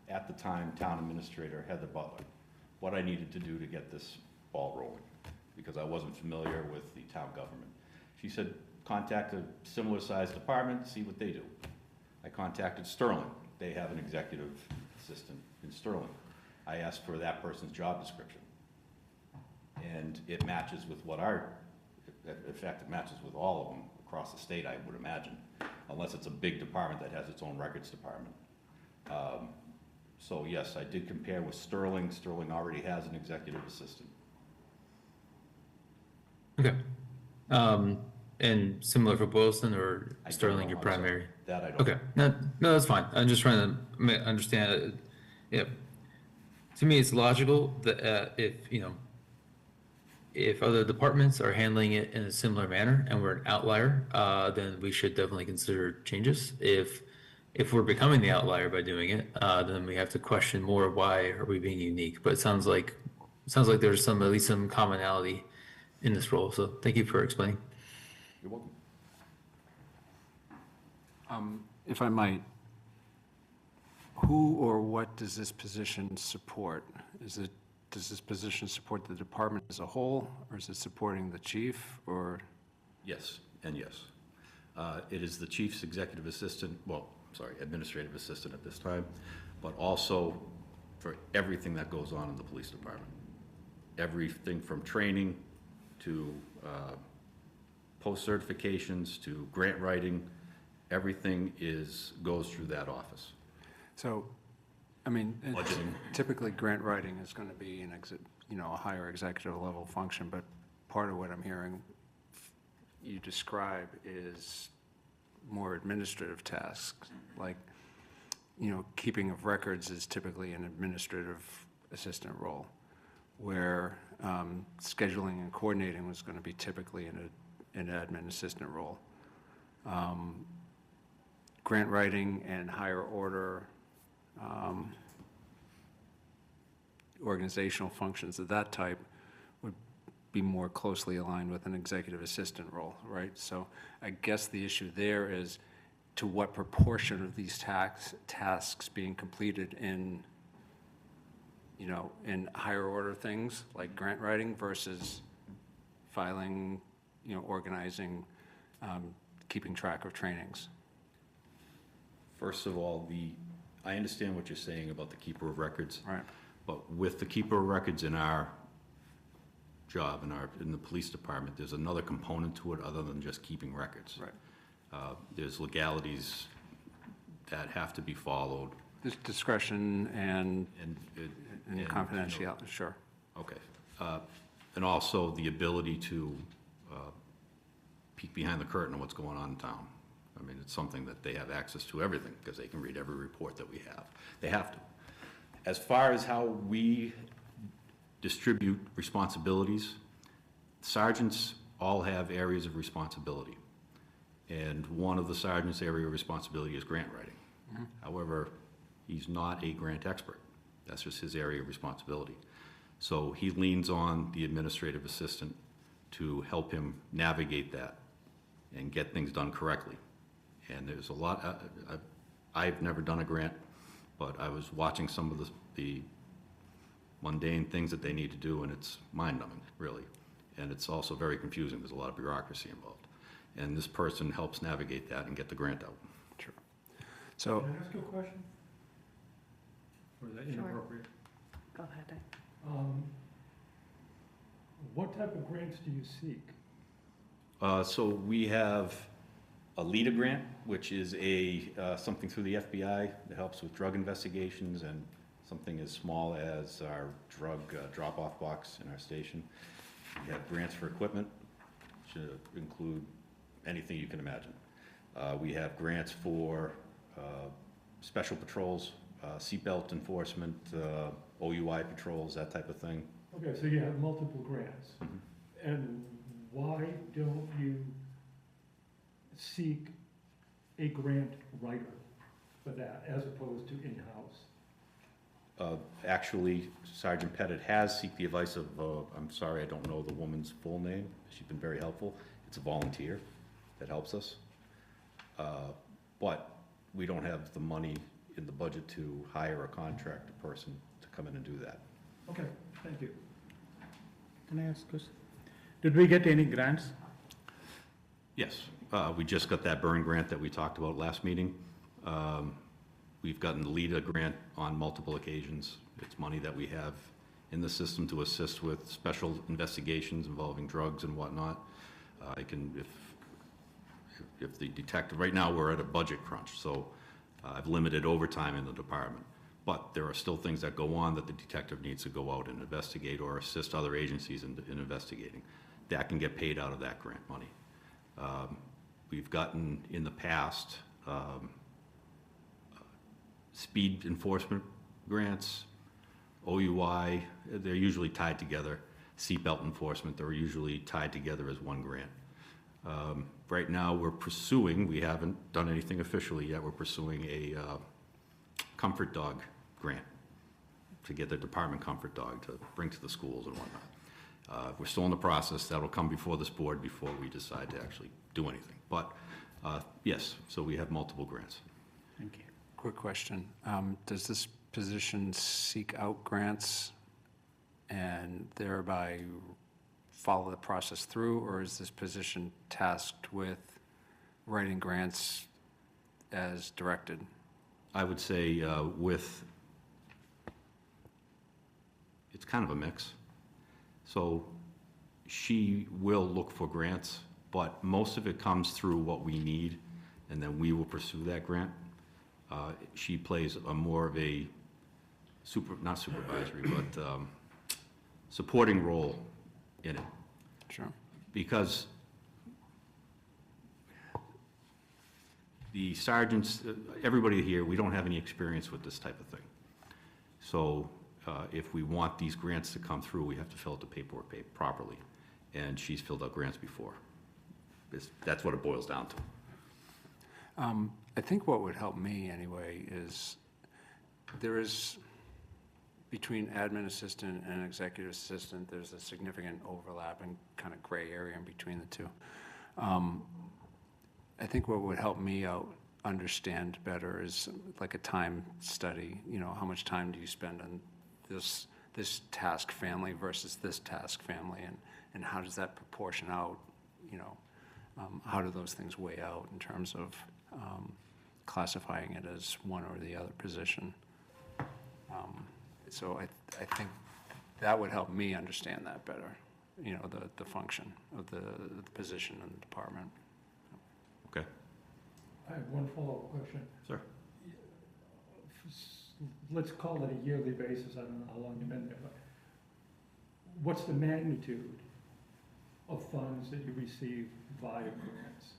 at the time, town administrator, Heather Butler, what I needed to do to get this ball rolling, because I wasn't familiar with the town government. She said, contact a similar sized department, see what they do. I contacted Sterling. They have an executive assistant in Sterling. I asked for that person's job description. And it matches with what in fact, it matches with all of them across the state, I would imagine, unless it's a big department that has its own records department. So yes, I did compare with Sterling. Sterling already has an executive assistant. Okay. And similar for Boylston, or Sterling your primary? That I don't. Okay, no, that's fine. I'm just trying to understand it. Yeah. To me, it's logical that if other departments are handling it in a similar manner and we're an outlier, then we should definitely consider changes. If we're becoming the outlier by doing it, then we have to question more, why are we being unique? But it sounds like there's at least some commonality in this role. So thank you for explaining. You're welcome. If I might, who or what does this position support? Does this position support the department as a whole, or is it supporting the chief, or? Yes, and yes. It is the chief's executive assistant, administrative assistant at this time, but also for everything that goes on in the police department. Everything from training to post certifications to grant writing, everything goes through that office. So, I mean, Budgeting. typically grant writing is going to be a higher executive level function, but part of what I'm hearing you describe is more administrative tasks, like, keeping of records is typically an administrative assistant role, where scheduling and coordinating was going to be typically an admin assistant role. Grant writing and higher order organizational functions of that type would be more closely aligned with an executive assistant role, right? So I guess the issue there is to what proportion of these tasks being completed in higher order things like grant writing versus filing, organizing, keeping track of trainings. First of all, I understand what you're saying about the keeper of records. Right. But with the keeper of records in our job, in the police department, there's another component to it other than just keeping records. Right. There's legalities that have to be followed. There's discretion and confidentiality, sure. Okay. And also the ability to peek behind the curtain of what's going on in town. I mean, it's something that they have access to everything, because they can read every report that we have. They have to. As far as how we distribute responsibilities, sergeants all have areas of responsibility. And one of the sergeant's area of responsibility is grant writing. Mm-hmm. However, he's not a grant expert. That's just his area of responsibility. So he leans on the administrative assistant to help him navigate that and get things done correctly. And there's a lot, I've never done a grant, but I was watching some of the mundane things that they need to do, and it's mind-numbing, really. And it's also very confusing. There's a lot of bureaucracy involved. And this person helps navigate that and get the grant out. Sure. So, Can I ask you a question? Or is that inappropriate? Go ahead. What type of grants do you seek? So we have a LEADA grant, which is something through the FBI that helps with drug investigations, and something as small as our drug drop-off box in our station. We have grants for equipment, which include anything you can imagine. We have grants for special patrols, seatbelt enforcement, OUI patrols, that type of thing. Okay, so you have multiple grants. And why don't you seek a grant writer for that as opposed to in-house? Actually, Sergeant Pettit has sought the advice of, I'm sorry, I don't know the woman's full name. She's been very helpful. It's a volunteer that helps us. But we don't have the money in the budget to hire a contractor person to come in and do that. Okay, thank you. Can I ask a question? Did we get any grants? Yes, we just got that burn grant that we talked about last meeting. We've gotten the LEADA grant on multiple occasions. It's money that we have in the system to assist with special investigations involving drugs and whatnot. If the detective, right now we're at a budget crunch, so I've limited overtime in the department. But there are still things that go on that the detective needs to go out and investigate or assist other agencies in investigating. That can get paid out of that grant money. We've gotten in the past speed enforcement grants, OUI, they're usually tied together. Seatbelt enforcement, they're usually tied together as one grant. Right now we're pursuing, we haven't done anything officially yet, we're pursuing a comfort dog grant to get the department comfort dog to bring to the schools and whatnot. We're still in the process. That'll come before this board before we decide to actually do anything. But yes, so we have multiple grants. Thank you. Quick question. Does this position seek out grants and thereby follow the process through, or is this position tasked with writing grants as directed? I would say it's kind of a mix. So she will look for grants, but most of it comes through what we need, and then we will pursue that grant. She plays a more of a not supervisory, but supporting role in it. Sure. Because the sergeants, everybody here, we don't have any experience with this type of thing. So if we want these grants to come through, we have to fill out the paperwork properly. And she's filled out grants before. That's what it boils down to. I think what would help me anyway is there is, between admin assistant and executive assistant, there's a significant overlap and kind of gray area in between the two. I think what would help me out understand better is like a time study. You know, how much time do you spend on this task family versus this task family, and how does that proportion out? You know, how do those things weigh out in terms of classifying it as one or the other position? So I think that would help me understand that better, you know, the function of the position in the department. Okay. I have one follow-up question. Sir. Let's call it a yearly basis. I don't know how long you've been there, but what's the magnitude of funds that you receive via grants?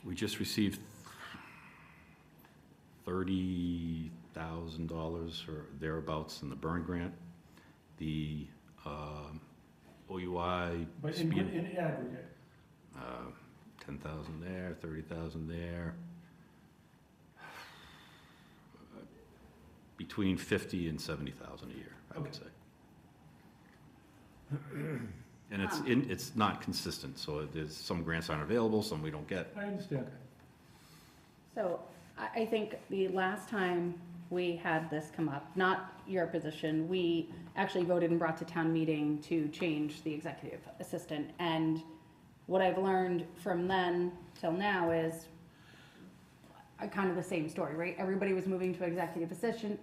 We just received $30,000 or thereabouts in the burn grant. The OUI But speed, in aggregate? 10,000 there, 30,000 there. Between 50 and 70,000 a year, I would say. And it's not consistent, so there's some grants aren't available, some we don't get. I understand. So I think the last time we had this come up, not your position, we actually voted and brought to town meeting to change the executive assistant. And what I've learned from then till now is kind of the same story, right? Everybody was moving to executive position.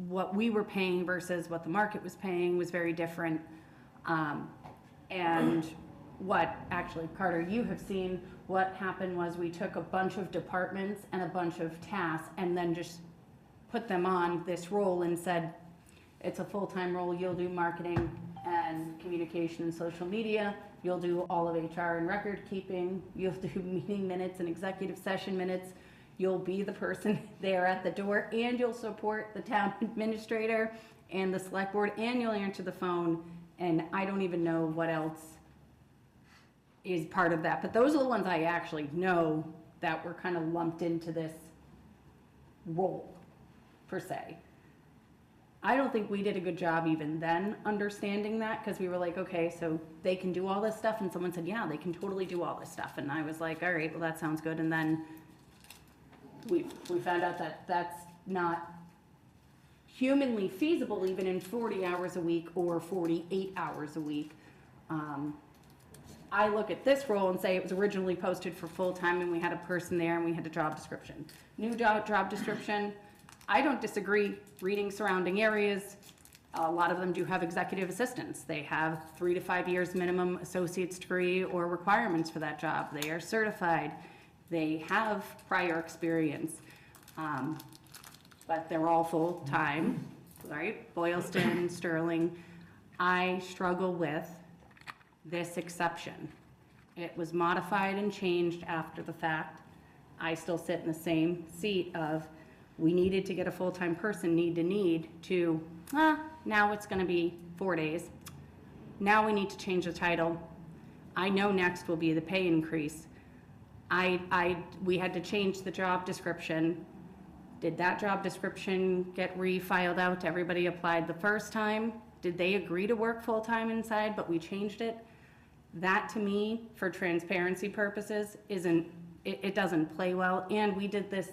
What we were paying versus what the market was paying was very different. And actually, Carter, you have seen, what happened was we took a bunch of departments and a bunch of tasks and then just put them on this role and said, it's a full-time role, you'll do marketing and communication and social media, you'll do all of HR and record keeping, you'll do meeting minutes and executive session minutes, you'll be the person there at the door, and you'll support the town administrator and the select board, and you'll answer the phone, and I don't even know what else is part of that. But those are the ones I actually know that were kind of lumped into this role, per se. I don't think we did a good job even then understanding that, because we were like, okay, so they can do all this stuff, and someone said, yeah, they can totally do all this stuff, and I was like, all right, well, that sounds good, and then we found out that that's not humanly feasible even in 40 hours a week or 48 hours a week. I look at this role and say it was originally posted for full-time, and we had a person there and we had a job description. New job description, I don't disagree, reading surrounding areas, a lot of them do have executive assistants. They have 3 to 5 years minimum associate's degree or requirements for that job. They are certified. They have prior experience, but they're all full-time, right? Boylston, Sterling. I struggle with this exception. It was modified and changed after the fact. I still sit in the same seat of, we needed to get a full-time person, to, now it's gonna be 4 days. Now we need to change the title. I know next will be the pay increase. We had to change the job description. Did that job description get refiled out to everybody applied the first time? Did they agree to work full-time inside, but we changed it? That, to me, for transparency purposes, it doesn't play well. And we did this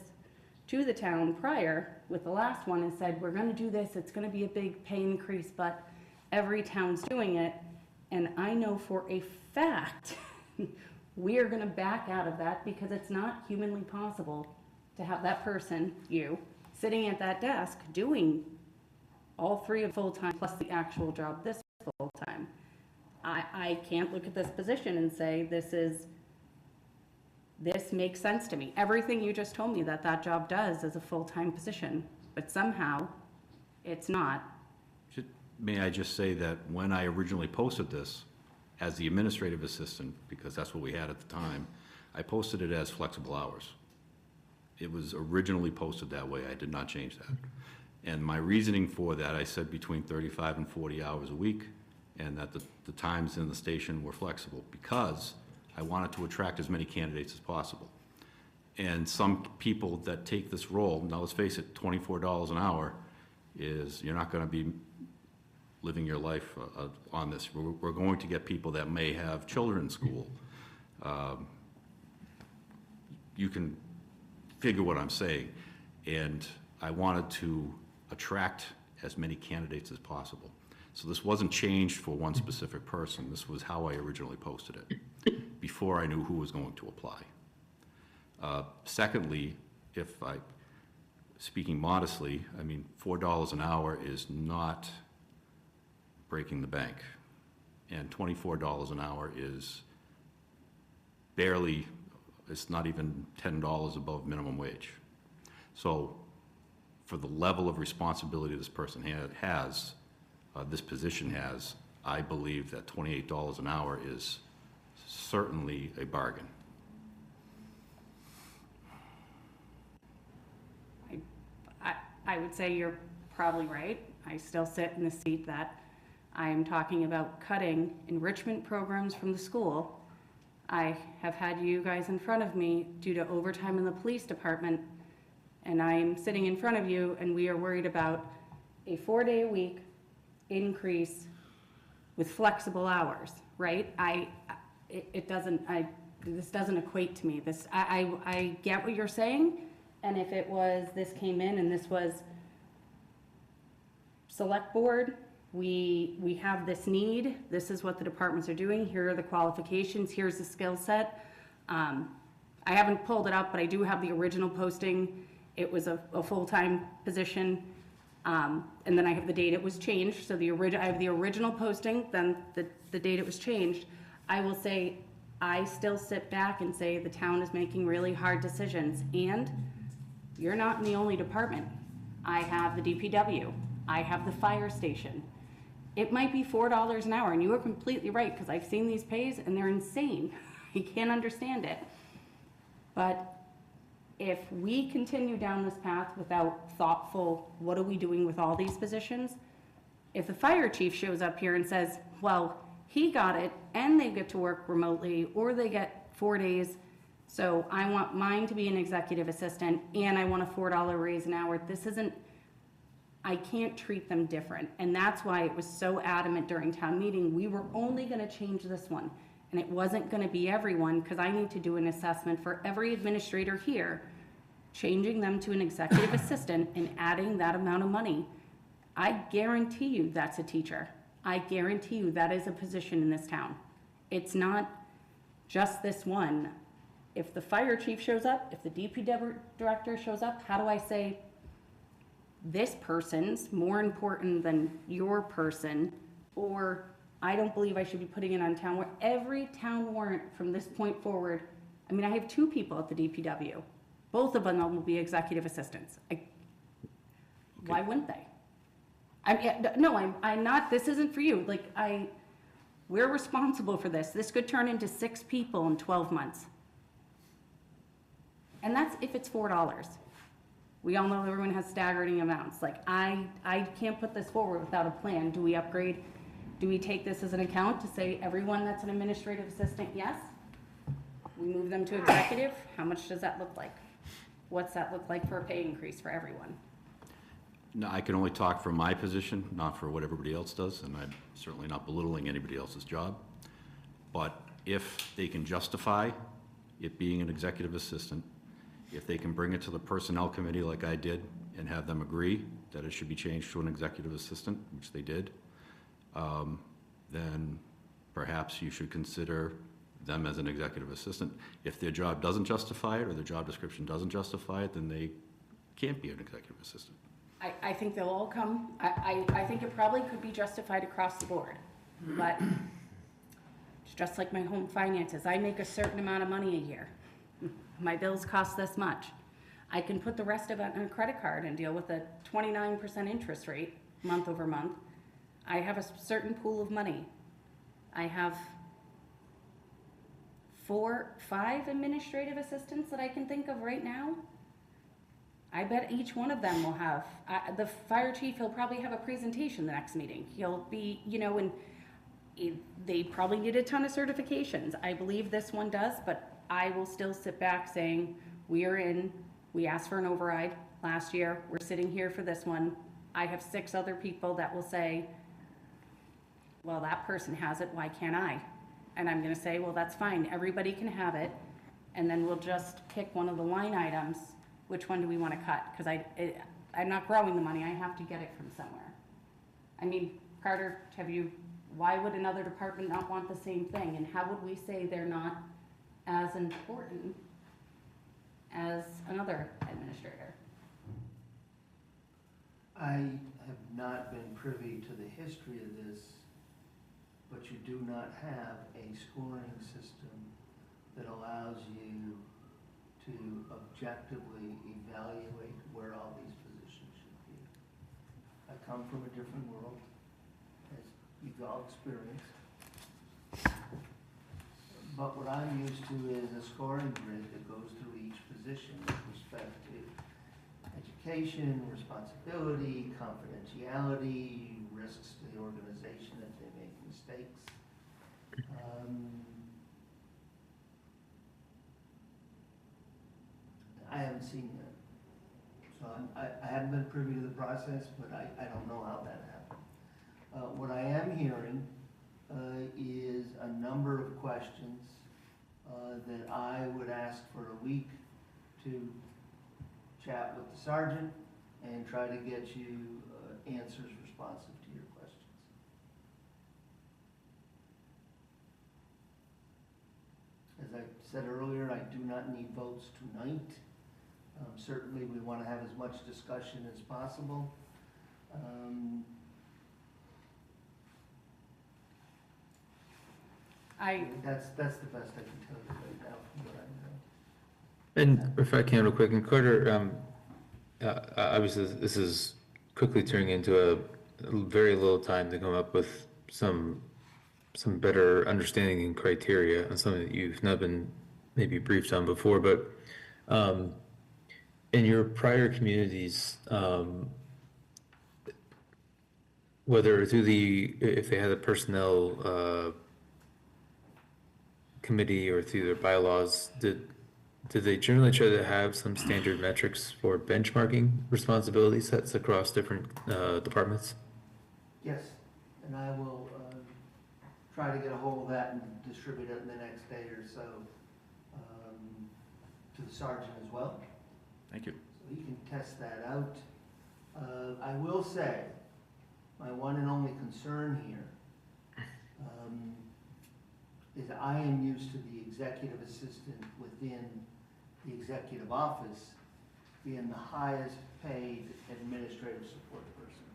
to the town prior with the last one and said, we're gonna do this, it's gonna be a big pay increase, but every town's doing it. And I know for a fact, we are gonna back out of that because it's not humanly possible to have that person, you, sitting at that desk doing all 3 of full-time plus the actual job this full-time. I can't look at this position and say this makes sense to me. Everything you just told me that job does is a full-time position, but somehow it's not. May I just say that when I originally posted this as the administrative assistant, because that's what we had at the time, I posted it as flexible hours. It was originally posted that way. I did not change that. And my reasoning for that, I said between 35 and 40 hours a week, and that the times in the station were flexible because I wanted to attract as many candidates as possible. And some people that take this role, now let's face it, $24 an hour is, you're not gonna be living your life on this. We're going to get people that may have children in school. You can figure what I'm saying. And I wanted to attract as many candidates as possible. So this wasn't changed for one specific person. This was how I originally posted it, before I knew who was going to apply. Secondly, speaking modestly, I mean, $4 an hour is not breaking the bank. And $24 an hour is barely, it's not even $10 above minimum wage. So for the level of responsibility this person has, this position has, I believe that $28 an hour is certainly a bargain. I would say you're probably right. I still sit in the seat that I'm talking about cutting enrichment programs from the school. I have had you guys in front of me due to overtime in the police department, and I'm sitting in front of you and we are worried about a 4-day-a-week increase with flexible hours, right? This doesn't equate to me. I get what you're saying, and if it was, this came in and this was select board, we have this need, this is what the departments are doing, here are the qualifications, here's the skill set. I haven't pulled it up, but I do have the original posting. It was a full-time position. And then I have the date it was changed, so I have the original posting, then the date it was changed. I will say, I still sit back and say the town is making really hard decisions, and you're not the only department. I have the DPW, I have the fire station. It might be $4 an hour, and you are completely right, because I've seen these pays and they're insane. You can't understand it. But if we continue down this path without thoughtful, what are we doing with all these positions? If the fire chief shows up here and says, well, he got it and they get to work remotely, or they get 4 days, so I want mine to be an executive assistant and I want a $4 raise an hour, this isn't, I can't treat them different. And that's why it was so adamant during town meeting, we were only gonna change this one. And it wasn't gonna be everyone, because I need to do an assessment for every administrator here, changing them to an executive assistant and adding that amount of money. I guarantee you that's a teacher. I guarantee you that is a position in this town. It's not just this one. If the fire chief shows up, if the DPW director shows up, how do I say, this person's more important than your person, or I don't believe I should be putting it on town warrant. Every town warrant from this point forward, I mean, I have 2 people at the DPW. Both of them will be executive assistants. Why wouldn't they? I'm not, this isn't for you. Like, we're responsible for this. This could turn into 6 people in 12 months. And that's if it's $4. We all know everyone has staggering amounts. Like, I can't put this forward without a plan. Do we upgrade? Do we take this as an account to say everyone that's an administrative assistant, yes? We move them to executive? How much does that look like? What's that look like for a pay increase for everyone? No, I can only talk from my position, not for what everybody else does, and I'm certainly not belittling anybody else's job. But if they can justify it being an executive assistant, if they can bring it to the personnel committee like I did and have them agree that it should be changed to an executive assistant, which they did, then perhaps you should consider them as an executive assistant. If their job doesn't justify it, or their job description doesn't justify it, then they can't be an executive assistant. I think they'll all come. I think it probably could be justified across the board, but it's just like my home finances. I make a certain amount of money a year. My bills cost this much. I can put the rest of it on a credit card and deal with a 29% interest rate month over month. I have a certain pool of money. I have 4, 5 administrative assistants that I can think of right now. I bet each one of them will have, the fire chief, he'll probably have a presentation the next meeting. He'll be, and they probably need a ton of certifications. I believe this one does, but I will still sit back saying, we asked for an override last year. We're sitting here for this one. I have 6 other people that will say, well, that person has it, why can't I? And I'm gonna say, well, that's fine, everybody can have it, and then we'll just pick one of the line items. Which one do we wanna cut? Because I'm not growing the money, I have to get it from somewhere. I mean, Carter, why would another department not want the same thing? And how would we say they're not as important as another administrator? I have not been privy to the history of this, but you do not have a scoring system that allows you to objectively evaluate where all these positions should be. I come from a different world, as you've all experienced. But what I'm used to is a scoring grid that goes through each position with respect to education, responsibility, confidentiality, risks to the organization if they make mistakes. I haven't seen that. So I haven't been privy to the process, but I don't know how that happened. What I am hearing is a number of questions that I would ask for a week to chat with the sergeant and try to get you answers responsive to your questions. As I said earlier, I do not need votes tonight. Certainly we want to have as much discussion as possible. That's the best I can tell you right now from what I know. And if I can real quick, and Carter, obviously this is quickly turning into a very little time to come up with some better understanding and criteria on something that you've not been maybe briefed on before, but in your prior communities, whether through if they had a personnel committee or through their bylaws, did they generally try to have some standard metrics for benchmarking responsibility sets across different departments? Yes, and I will try to get a hold of that and distribute it in the next day or so to the sergeant as well. Thank you. So he can test that out. I will say, my one and only concern here is I am used to the executive assistant within the executive office being the highest paid administrative support person.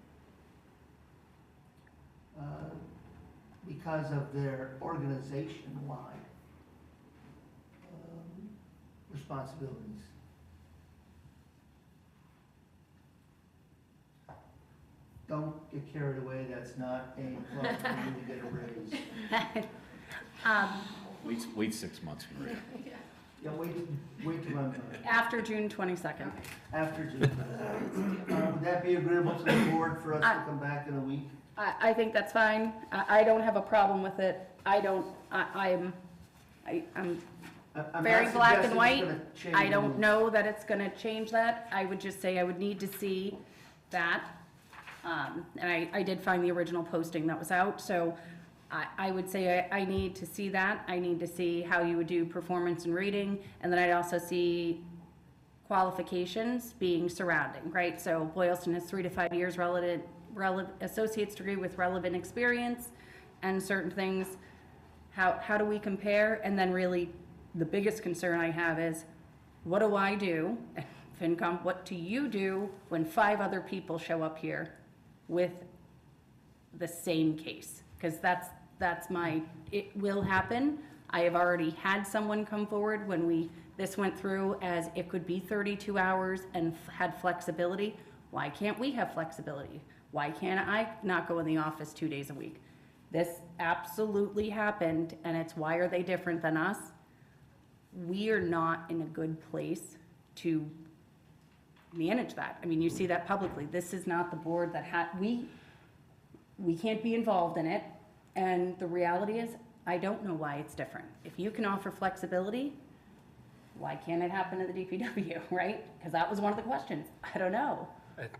Because of their organization-wide responsibilities. Don't get carried away, that's not a club for you to get a raise. Wait 6 months, Maria. Yeah, wait till I'm done. After June 22nd. After June. Would that be agreeable to the board for us to come back in a week? I think that's fine. I don't have a problem with it. I'm I'm very not black and suggesting white. it's gonna change I don't anything. know that it's gonna change that. I would just say I would need to see that. And I did find the original posting that was out, so I would say I need to see that. I need to see how you would do performance and rating, and then I'd also see qualifications being surrounding, right? So Boylston has 3 to 5 years relevant associate's degree with relevant experience and certain things. How do we compare? And then really the biggest concern I have is, what do I do, FinCom, what do you do when 5 other people show up here with the same case? Because it will happen. I have already had someone come forward when this went through as it could be 32 hours and had flexibility. Why can't we have flexibility? Why can't I not go in the office 2 days a week? This absolutely happened, and it's why are they different than us? We are not in a good place to manage that. I mean, you see that publicly. This is not the board that we can't be involved in it, and the reality is, I don't know why it's different. If you can offer flexibility, why can't it happen in the DPW, right? Because that was one of the questions. I don't know.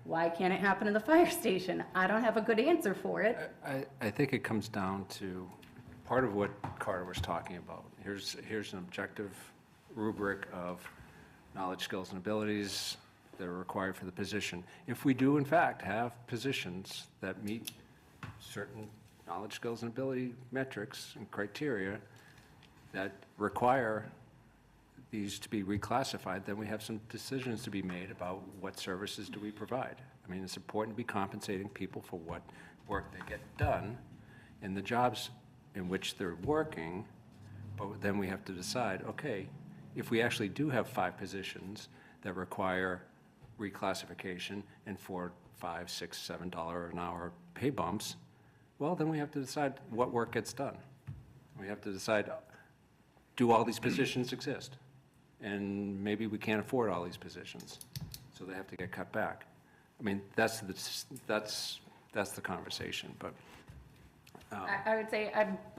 Why can't it happen in the fire station? I don't have a good answer for it. I think it comes down to part of what Carter was talking about. Here's an objective rubric of knowledge, skills, and abilities that are required for the position. If we do, in fact, have positions that meet certain knowledge, skills, and ability metrics and criteria that require these to be reclassified, then we have some decisions to be made about what services do we provide. I mean, it's important to be compensating people for what work they get done in the jobs in which they're working, but then we have to decide, okay, if we actually do have 5 positions that require reclassification and $4, $5, $6, $7 an hour pay bumps, well, then we have to decide what work gets done. We have to decide, do all these positions exist? And maybe we can't afford all these positions, so they have to get cut back. I mean, that's the conversation, but. I would say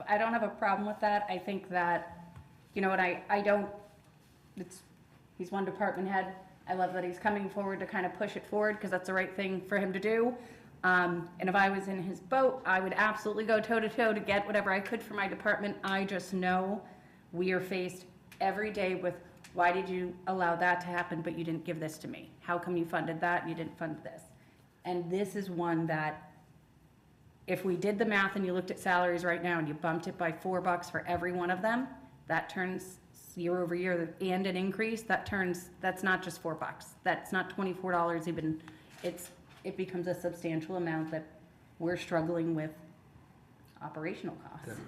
I don't have a problem with that. I think that, you know what, he's one department head. I love that he's coming forward to kind of push it forward, because that's the right thing for him to do. And if I was in his boat, I would absolutely go toe-to-toe to get whatever I could for my department. I just know we are faced every day with, why did you allow that to happen, but you didn't give this to me? How come you funded that and you didn't fund this? And this is one that, if we did the math and you looked at salaries right now and you bumped it by $4 for every one of them, that turns year over year and an increase, that's not just $4. That's not $24 even. It becomes a substantial amount that we're struggling with operational costs.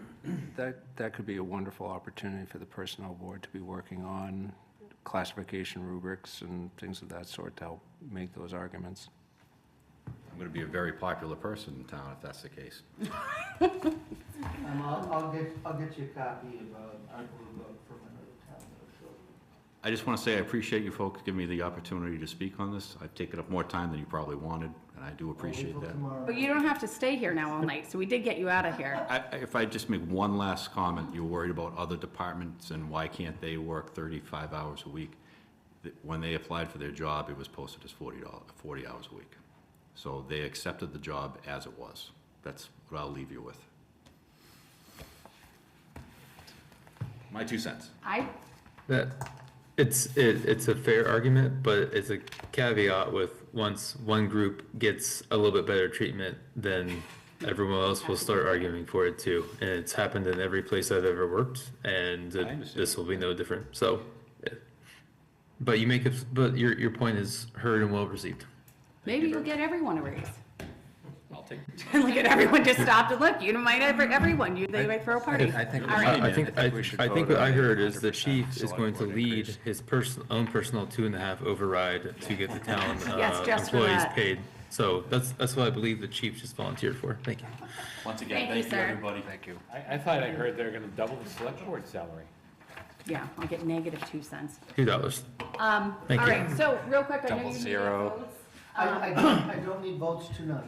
That could be a wonderful opportunity for the personnel board to be working on classification rubrics and things of that sort to help make those arguments. I'm going to be a very popular person in town if that's the case. I'll get you a copy of article from another town that'll show you. I just want to say I appreciate you folks giving me the opportunity to speak on this. I've taken up more time than you probably wanted, and I do appreciate that. But you don't have to stay here now all night, so we did get you out of here. If I just make one last comment, you were worried about other departments and why can't they work 35 hours a week? When they applied for their job, it was posted as 40 hours a week. So they accepted the job as it was. That's what I'll leave you with. My 2 cents. It's a fair argument, but it's a caveat with once one group gets a little bit better treatment, then everyone else will start arguing for it too. And it's happened in every place I've ever worked, and this will be no different. So, yeah. But your point is heard and well received. Maybe you'll get everyone a raise. I'll take it. Look at everyone just stopped and look, you might have everyone, they might throw a party. I think All right. I think what I heard is the 100% chief is going to select board lead increase. his own personal 2.5 override to get the town Yes, just for employees that. paid. So that's what I believe the chief just volunteered for. Thank you. Once Thank again, you, thank you, sir. everybody. Thank you. I thought I heard they're gonna double the select board salary. Yeah, I'll get -2 cents. $2. All Thank you. right, so real quick, I know Double you need zero. votes. I don't need votes tonight,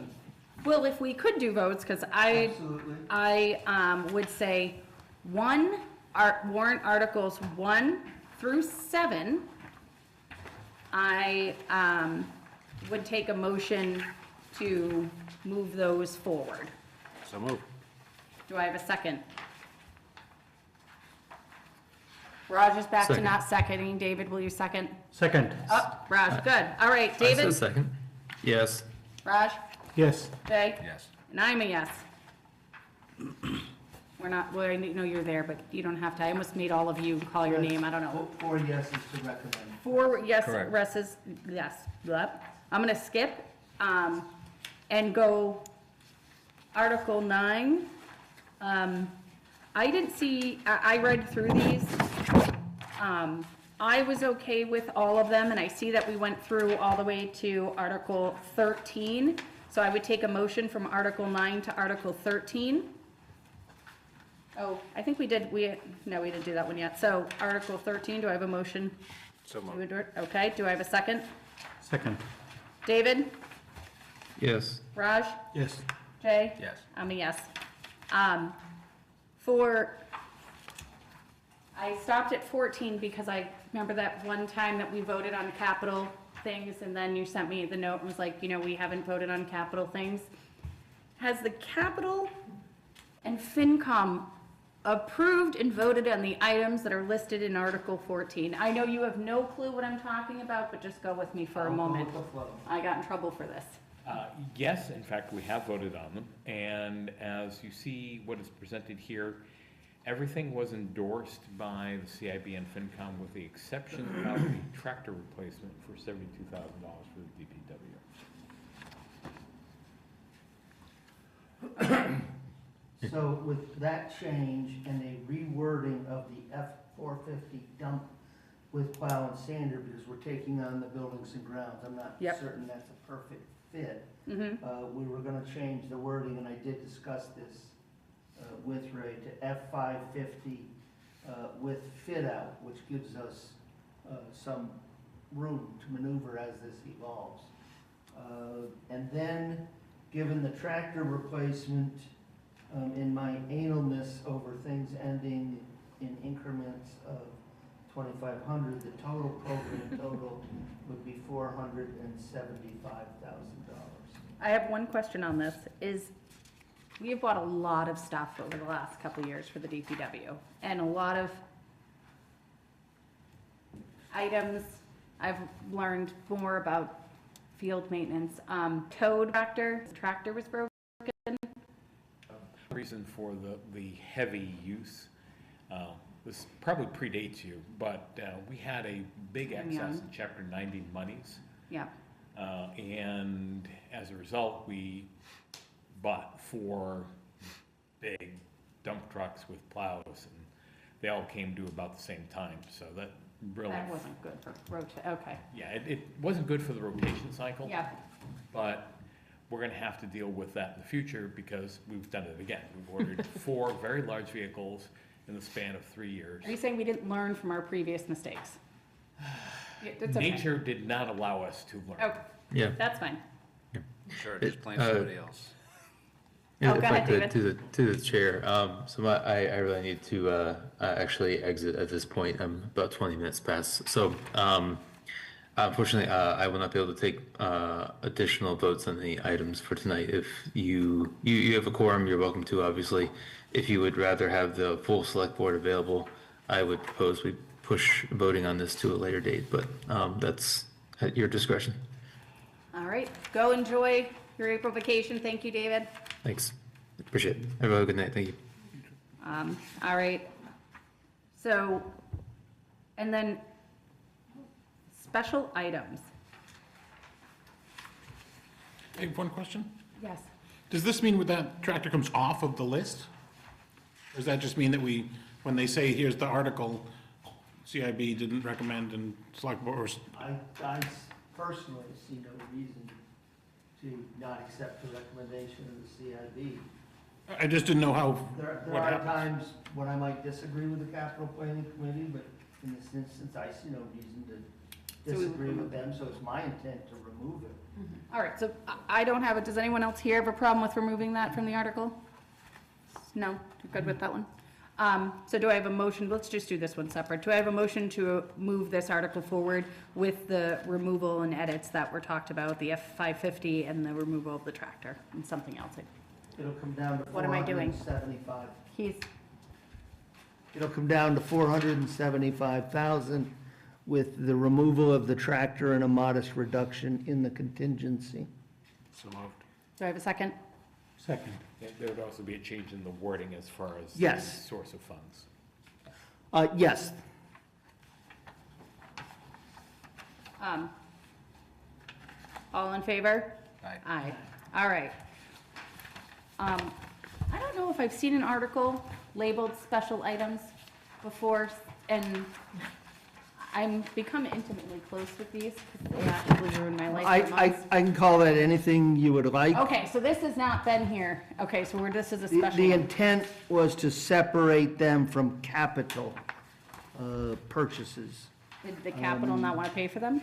Well, if we could do votes, because absolutely. I would say warrant articles 1 through 7. I would take a motion to move those forward. So move. Do I have a second? Raj is back to Second. not seconding. David, will you second? Second. Oh, Raj, good. All right, I said David? second. Yes. Raj? Yes. Jay? Yes. And I'm a yes. We're not, well, I know you're there, but you don't have to. I almost made all of you call your name. I don't know. 4 yeses to recommend. 4 yes, Correct. Russ's, yes. Yep. I'm gonna skip, and go Article 9. I didn't see, I read through these. I was okay with all of them, and I see that we went through all the way to Article 13. So I would take a motion from Article 9 to Article 13. Oh, I think we did, no, we didn't do that one yet. So Article 13, do I have a motion? So to moved. endorse? Okay, do I have a second? Second. David? Yes. Raj? Yes. Jay? Yes. I'm a yes. I stopped at 14 because I remember that one time that we voted on capital things, and then you sent me the note and was like, we haven't voted on capital things. Has the capital and FinCom approved and voted on the items that are listed in Article 14? I know you have no clue what I'm talking about, but just go with me for a moment. I got in trouble for this. Yes, in fact, we have voted on them, and as you see what is presented here, everything was endorsed by the CIB and FinCom with the exception of the tractor replacement for $72,000 for the DPW. So with that change and a rewording of the F-450 dump with plow and sander, because we're taking on the buildings and grounds, I'm not Yep. certain that's a perfect fit. Mm-hmm. We were gonna change the wording, and I did discuss this with Ray, to F-550 with fit out, which gives us some room to maneuver as this evolves. And then, given the tractor replacement, in my analness over things ending in increments of 2,500, the total program total would be $475,000. I have one question on this, we have bought a lot of stuff over the last couple of years for the DPW, and a lot of items, I've learned more about field maintenance. Towed tractor was broken. Reason for the heavy use, this probably predates you, but we had a big excess in Chapter 90 monies. Yeah. And as a result, we bought 4 big dump trucks with plows, and they all came due about the same time, so that really. That wasn't good for okay. Yeah, it wasn't good for the rotation cycle. Yeah, But we're gonna have to deal with that in the future because we've done it again. We've ordered 4 very large vehicles in the span of 3 years. are you saying we didn't learn from our previous mistakes? Yeah, that's okay. Nature did not allow us to learn. Okay, Yeah. that's fine. Sure, just blame somebody else. Yeah, Oh, if go I ahead, could, to the chair, I really need to, actually exit at this point, I'm about 20 minutes past, so, unfortunately, I will not be able to take, additional votes on the items for tonight. If you have a quorum, you're welcome to, obviously. If you would rather have the full select board available, I would propose we push voting on this to a later date, but, that's at your discretion. All right, go enjoy your April vacation. Thank you, David. Thanks, appreciate it. Have a good night, thank you. All right. So, and then special items. I have one question. Yes. Does this mean that tractor comes off of the list? Or does that just mean that when they say, here's the article, CIB didn't recommend and select board, I personally see no reason to not accept the recommendation of the CIB. I just didn't know There what are happens. times when I might disagree with the capital planning committee, but in this instance, I see no reason to So we- disagree with them, so it's my intent to remove it. All right, so I don't have it. Does anyone else here have a problem with removing that from the article? No? You're good with that one? So do I have a motion? Let's just do this one separate. Do I have a motion to move this article forward with the removal and edits that were talked about, the F-550 and the removal of the tractor and something else? It'll come down to What am I doing? 475. He's, It'll come down to 475,000 with the removal of the tractor and a modest reduction in the contingency. So moved. do I have a second? Second. There would also be a change in the wording as far as the Yes. source of funds. Yes, All in favor? Aye. Aye. All right. I don't know if I've seen an article labeled special items before, and I'm become intimately close with these because they actually ruin my life for months. I can call that anything you would like. Okay, so this has not been here. Okay, so this is a The special one. intent was to separate them from capital purchases. Did the capital not want to pay for them?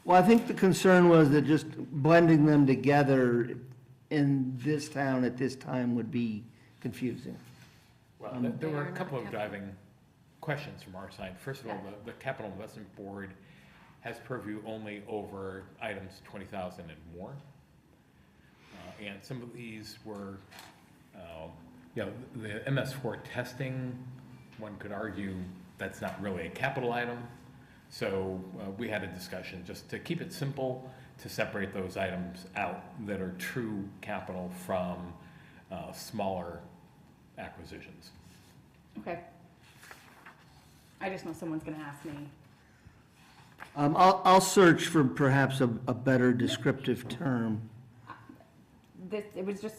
Well, I think the concern was that just blending them together in this town at this time would be confusing. Well, there were a couple of driving questions from our side. First of all, the Capital Investment Board has purview only over items 20,000 and more. And some of these were, the MS4 testing, one could argue that's not really a capital item. So we had a discussion just to keep it simple, to separate those items out that are true capital from smaller acquisitions. Okay. I just know someone's gonna ask me. I'll search for perhaps a better descriptive term. It was just,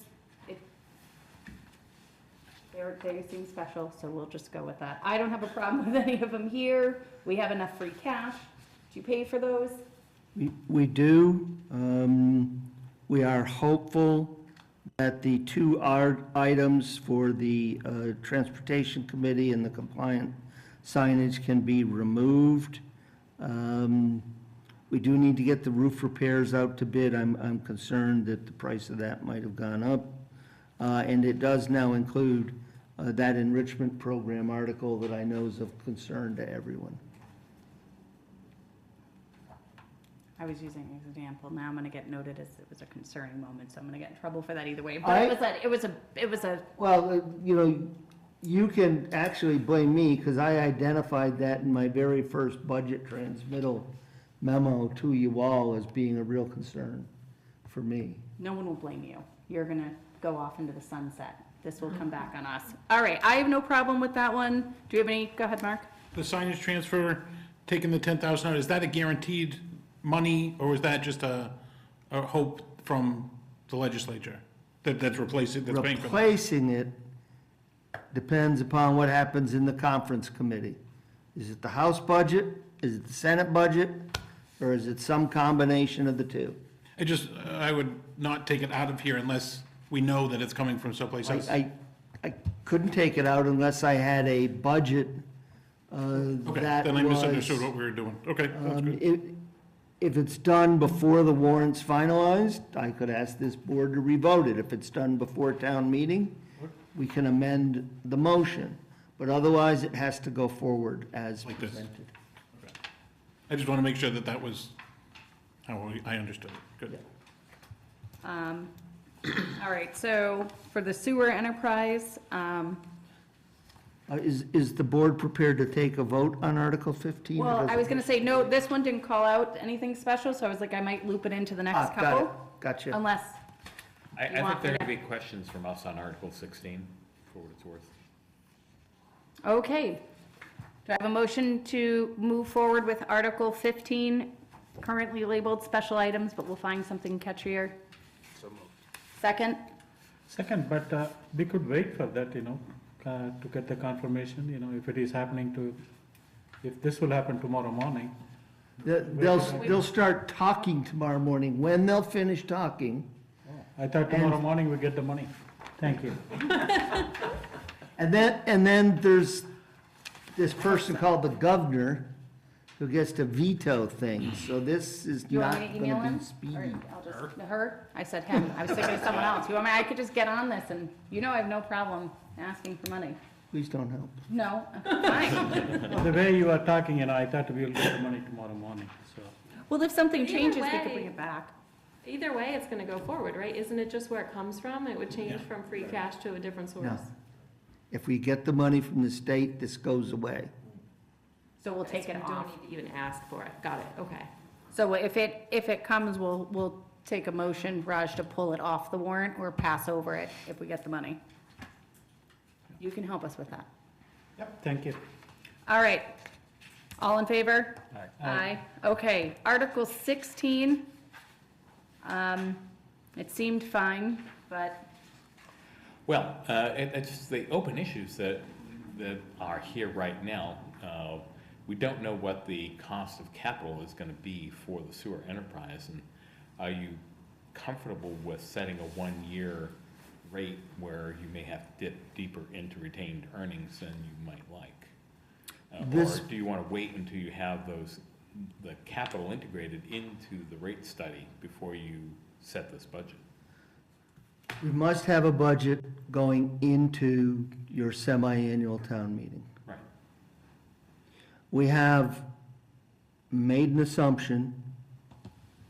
they seem special, so we'll just go with that. I don't have a problem with any of them here. We have enough free cash. Do you pay for those? We do. We are hopeful that the 2 items for the Transportation Committee and the compliant signage can be removed. We do need to get the roof repairs out to bid. I'm concerned that the price of that might have gone up. And it does now include that enrichment program article that I know is of concern to everyone. I was using an example. Now I'm gonna get noted as it was a concerning moment, so I'm gonna get in trouble for that either way. But it was a, Well, you can actually blame me, because I identified that in my very first budget transmittal memo to you all as being a real concern for me. no one will blame you. You're gonna go off into the sunset. This will come back on us. All right, I have no problem with that one. Do you have any, go ahead, Mark. The signage transfer, taking the 10,000 out, is that a guaranteed money, or is that just a hope from the legislature? that's replacing, that's paying for that? Replacing it depends upon what happens in the conference committee. Is it the House budget, is it the Senate budget, or is it some combination of the two? I would not take it out of here unless we know that it's coming from someplace else. I couldn't take it out unless I had a budget Okay, that then I misunderstood was, what we were doing. Okay, that's good. if it's done before the warrant's finalized, I could ask this board to revote it. If it's done before town meeting, we can amend the motion. But otherwise, it has to go forward as Like this. presented. I just want to make sure that that was how I understood it. Good. All right, so for the sewer enterprise, Is the board prepared to take a vote on Article 15? or well, does I it- was gonna say, no, this one didn't call out anything special, so I was like, I might loop it into the next Got it, couple, gotcha. unless, I You think want there me could to- be questions from us on Article 16, for what it's worth. okay. Do I have a motion to move forward with Article 15, currently labeled special items, but we'll find something catchier? So moved. Second? Second, but we could wait for that, to get the confirmation, if it is happening if this will happen tomorrow morning. They'll start talking tomorrow morning. When they'll finish talking, I thought tomorrow morning we get the money. Thank you. and then there's this person called the governor who gets to veto things, so this is Do you want not me to email gonna him? be speedy. Or I'll just, her? I said him. I was thinking of someone else. You want me, I could just get on this and, I have no problem asking for money. Please don't help. No, fine. The way you are talking, I thought we will get the money tomorrow morning, so. Well, if something Either changes, we could way- bring it back. Either way, it's gonna go forward, right? Isn't it just where it comes from? It would change Yeah. from free cash to a different source. No. If we get the money from the state, this goes away. So we'll take So it we don't off. need to even ask for it. Got it, okay. So if it comes, we'll take a motion, Raj, to pull it off the warrant or pass over it if we get the money. You can help us with that. Thank you. All right. All in favor? Aye. Aye. Okay. Article 16. It seemed fine, but Well, it's just the open issues that are here right now. We don't know what the cost of capital is gonna be for the sewer enterprise, and are you comfortable with setting a one-year rate where you may have to dip deeper into retained earnings than you might like? This- Or do you wanna wait until you have the capital integrated into the rate study before you set this budget? We must have a budget going into your semi-annual town meeting. Right. We have made an assumption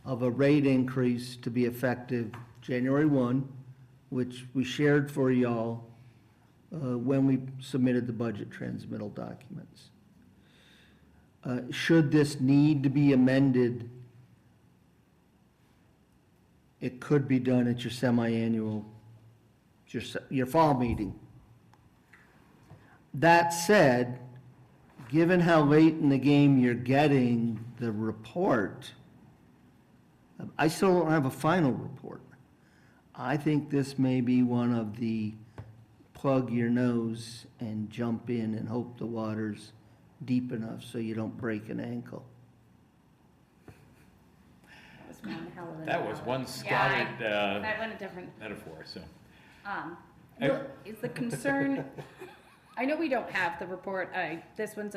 of a rate increase to be effective January 1, which we shared for y'all when we submitted the budget transmittal documents. Should this need to be amended, it could be done at your semi-annual, your fall meeting. That said, given how late in the game you're getting the report, I still don't have a final report. I think this may be one of the plug your nose and jump in and hope the water's deep enough so you don't break an ankle. That was one Yeah, scattered that went a different. metaphor, so. Well, is the concern, I know we don't have the report, this one's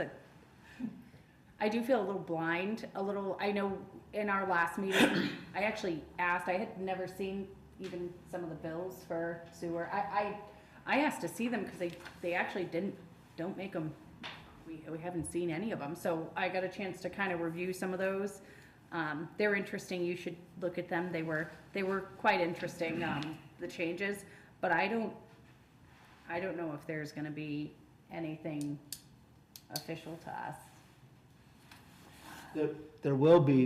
I do feel a little blind, I know in our last meeting, I actually asked, I had never seen even some of the bills for sewer. I asked to see them because they actually don't make them, we haven't seen any of them, so I got a chance to kind of review some of those. They're interesting, you should look at them, they were quite interesting, the changes, but I don't know if there's gonna be anything official to us. There will be,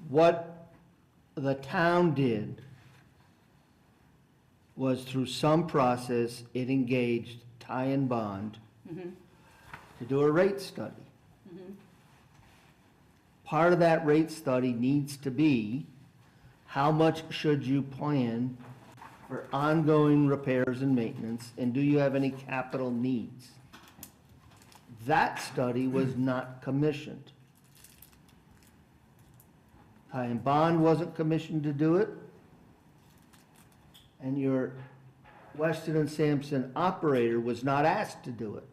what the town did was through some process, it engaged Ty and Bond to do a rate study. Part of that rate study needs to be, how much should you plan for ongoing repairs and maintenance, and do you have any capital needs? That study was not commissioned. Ty and Bond wasn't commissioned to do it, and your Weston and Sampson operator was not asked to do it.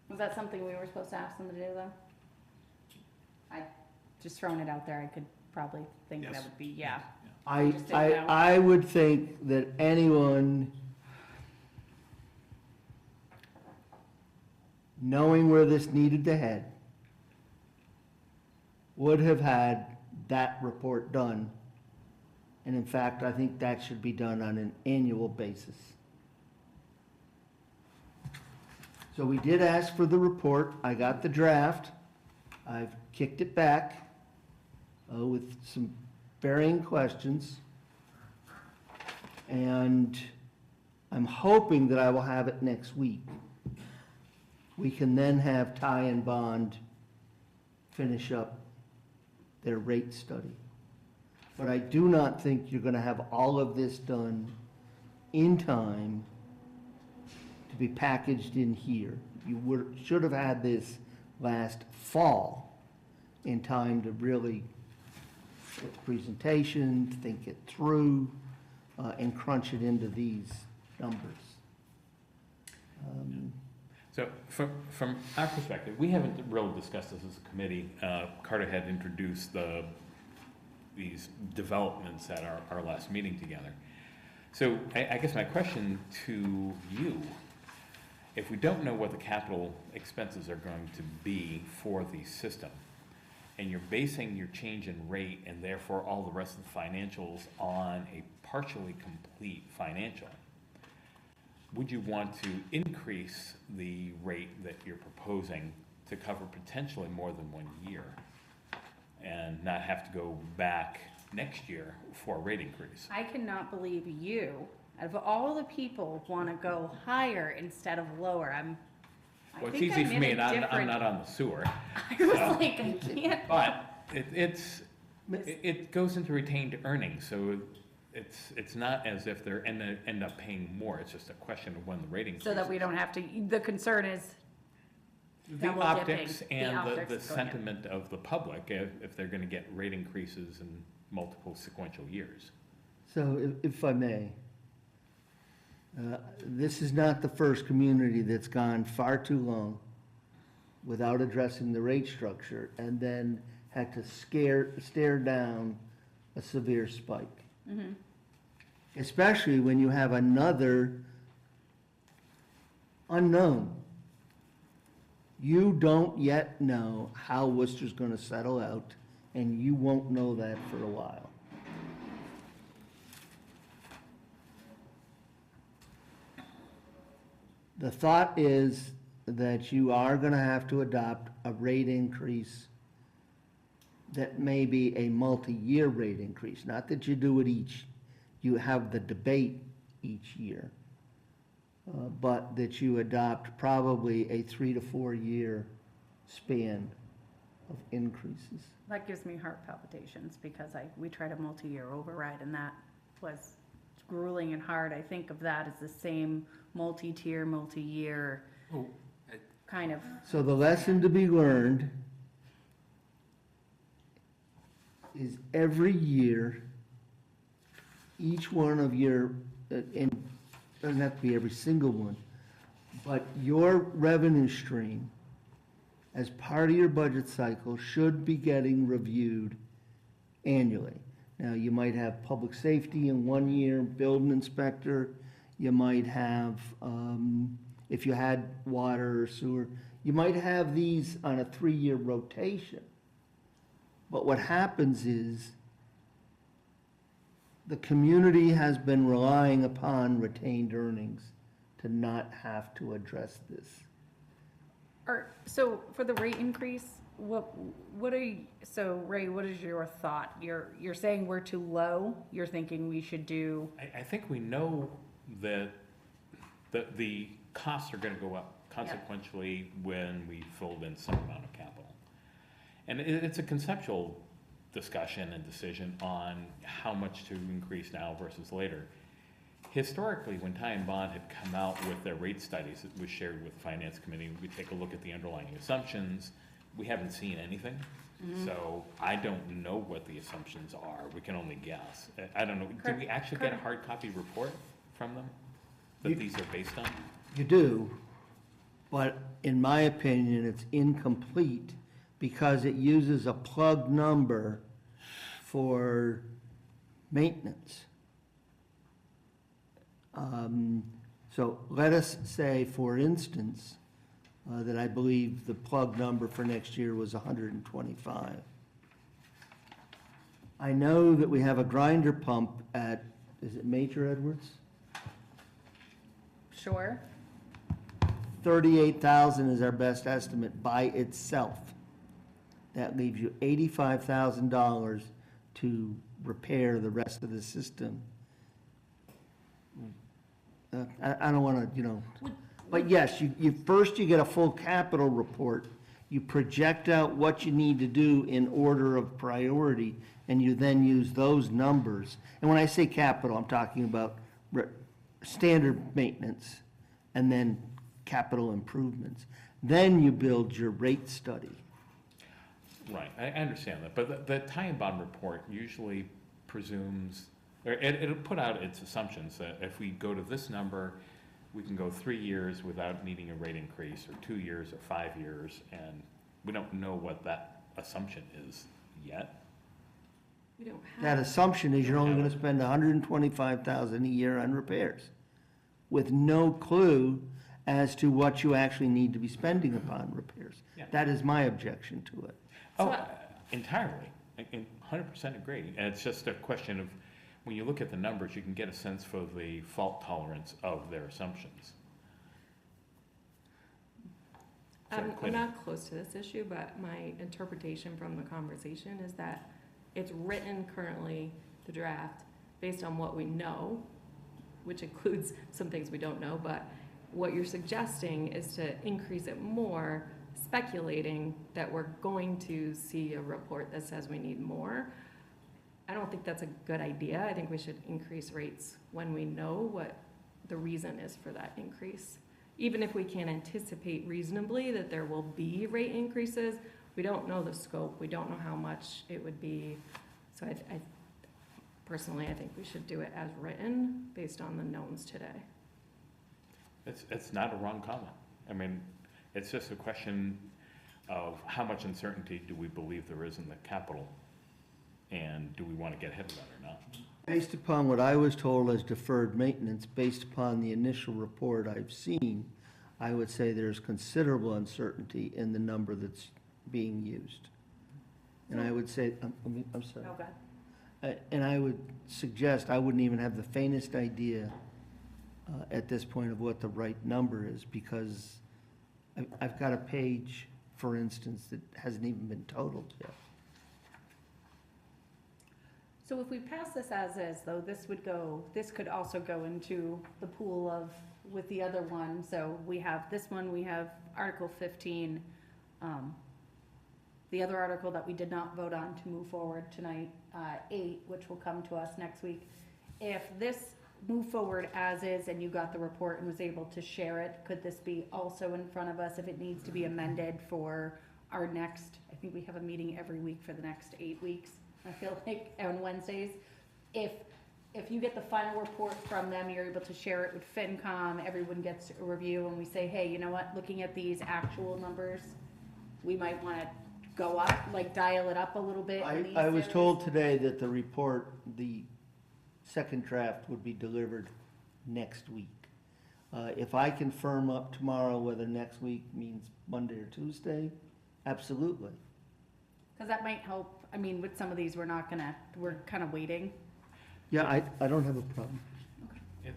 Was that something we were supposed to ask them to do, though? I, just throwing it out there, I could probably think Yes. that would be, yeah. I, just didn't know. I would think that anyone knowing where this needed to head would have had that report done. And in fact, I think that should be done on an annual basis. So we did ask for the report. I got the draft. I've kicked it back with some varying questions. And I'm hoping that I will have it next week. We can then have Ty and Bond finish up their rate study. But I do not think you're gonna have all of this done in time to be packaged in here. You should have had this last fall in time to really get the presentation, think it through, and crunch it into these numbers. So from our perspective, we haven't really discussed this as a committee. Carter had introduced these developments at our last meeting together. So I guess my question to you, if we don't know what the capital expenses are going to be for the system, and you're basing your change in rate and therefore all the rest of the financials on a partially complete financial, would you want to increase the rate that you're proposing to cover potentially more than 1 year and not have to go back next year for a rate increase? I cannot believe you, out of all the people, want to go higher instead of lower. I Well, it's think easy I'm for in me, a and I'm different- not on the sewer. I was like, I can't. But it goes into retained earnings, so it's not as if they're end up paying more. It's just a question of when the rate increases. So that we don't have to, the concern is The double optics dipping. and the optics going in. sentiment of the public, if they're gonna get rate increases in multiple sequential years. So if I may, this is not the first community that's gone far too long without addressing the rate structure and then had to stare down a severe spike. Mm-hmm. Especially when you have another unknown. You don't yet know how Worcester's gonna settle out, and you won't know that for a while. The thought is that you are gonna have to adopt a rate increase that may be a multi-year rate increase, not that you do it you have the debate each year, but that you adopt probably a 3 to 4 year span of increases. That gives me heart palpitations because we tried a multi-year override and that was grueling and hard. I think of that as the same multi-tier, multi-year kind of. So the lesson to be learned is every year, each one of your, and doesn't have to be every single one, but your revenue stream as part of your budget cycle should be getting reviewed annually. Now, you might have public safety in 1 year, building inspector, you might have, if you had water or sewer, you might have these on a 3-year rotation. But what happens is the community has been relying upon retained earnings to not have to address this. So for the rate increase, so Ray, what is your thought? You're saying we're too low? You're thinking we should do? I think we know that the costs are gonna go up consequentially when we fold in some amount of capital. And it's a conceptual discussion and decision on how much to increase now versus later. Historically, when Ty and Bond had come out with their rate studies that was shared with the Finance Committee, we take a look at the underlying assumptions. We haven't seen anything, so I don't know what the assumptions are. We can only guess. I don't know, did we actually get a hard copy report from them that these are based on? You do, but in my opinion, it's incomplete because it uses a plug number for maintenance. So let us say, for instance, that I believe the plug number for next year was 125. I know that we have a grinder pump at, is it Major Edwards? Sure. 38,000 is our best estimate by itself. That leaves you $85,000 to repair the rest of the system. I don't want to, but yes, you first you get a full capital report. You project out what you need to do in order of priority, and you then use those numbers. And when I say capital, I'm talking about standard maintenance and then capital improvements. Then you build your rate study. Right, I understand that, but the Ty and Bond report usually presumes, or it'll put out its assumptions that if we go to this number, we can go 3 years without needing a rate increase, or 2 years, or 5 years, and we don't know what that assumption is yet. We don't have. That assumption is you're only going to spend $125,000 a year on repairs, with no clue as to what you actually need to be spending upon repairs. Yeah. That is my objection to it. Oh, entirely, I 100% agree, and it's just a question of, when you look at the numbers, you can get a sense for the fault tolerance of their assumptions. Sorry, I'm Clinton. not close to this issue, but my interpretation from the conversation is that it's written currently, the draft, based on what we know, which includes some things we don't know, but what you're suggesting is to increase it more, speculating that we're going to see a report that says we need more. I don't think that's a good idea. I think we should increase rates when we know what the reason is for that increase. Even if we can anticipate reasonably that there will be rate increases, we don't know the scope, we don't know how much it would be. So I personally, I think we should do it as written, based on the knowns today. It's not a wrong comment. I mean, it's just a question of how much uncertainty do we believe there is in the capital, and do we want to get ahead of that or not? Based upon what I was told as deferred maintenance, based upon the initial report I've seen, I would say there's considerable uncertainty in the number that's being used. And I would say, I'm sorry. Oh, go ahead. And I would suggest, I wouldn't even have the faintest idea at this point of what the right number is, because I've got a page, for instance, that hasn't even been totaled yet. So if we pass this as is, though, this could also go into the pool of, with the other one. So we have this one, we have Article 15. The other article that we did not vote on to move forward tonight, 8, which will come to us next week. If this moved forward as is and you got the report and was able to share it, could this be also in front of us if it needs to be amended for our next, I think we have a meeting every week for the next 8 weeks. I feel like on Wednesdays, if you get the final report from them, you're able to share it with FinCom, everyone gets a review, and we say, hey, you know what, looking at these actual numbers, we might want to go up, like dial it up a little bit in these I was areas. told today that the report, the second draft, would be delivered next week. If I can firm up tomorrow whether next week means Monday or Tuesday, absolutely. Because that might help. I mean, with some of these, we're kind of waiting. Yeah, I don't have a problem.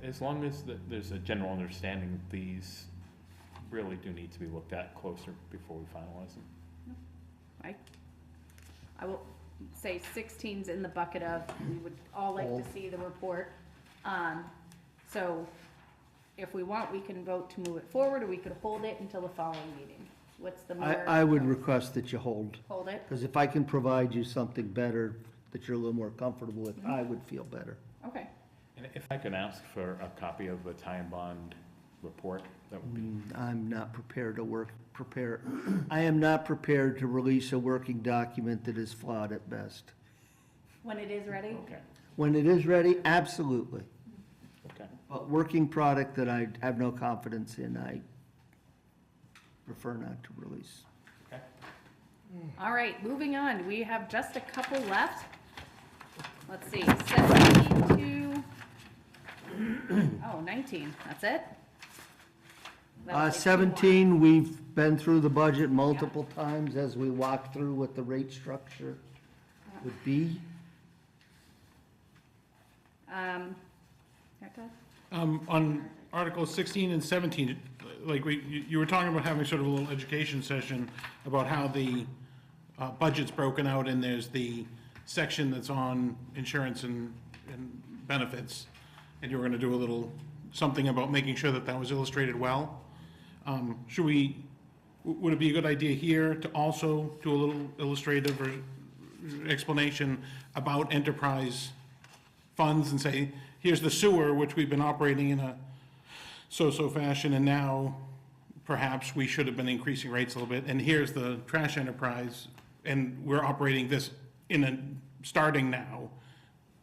As long as there's a general understanding that these really do need to be looked at closer before we finalize them. I will say 16's in the bucket of, we would all like to see the report. So if we want, we can vote to move it forward, or we could hold it until the following meeting. What's the more? I would request that you hold, Hold it? because if I can provide you something better that you're a little more comfortable with, I would feel better. Okay. And if I could ask for a copy of the tie and bond report, that would be, I'm not prepared to I am not prepared to release a working document that is flawed at best. When it is ready? okay, When it is ready, absolutely. okay. But working product that I have no confidence in, I prefer not to release. All right, moving on. We have just a couple left. Let's see, 17 to, 19, that's it? That'll take 17, we've been through the budget multiple times as we walk through what the rate structure would be. On Articles 16 and 17, like you were talking about having sort of a little education session about how the budget's broken out, and there's the section that's on insurance and benefits, and you were gonna do a little something about making sure that that was illustrated well. Would it be a good idea here to also do a little illustrative or explanation about enterprise funds and say, here's the sewer, which we've been operating in a so-so fashion, and now perhaps we should have been increasing rates a little bit, and here's the trash enterprise, and we're operating this starting now.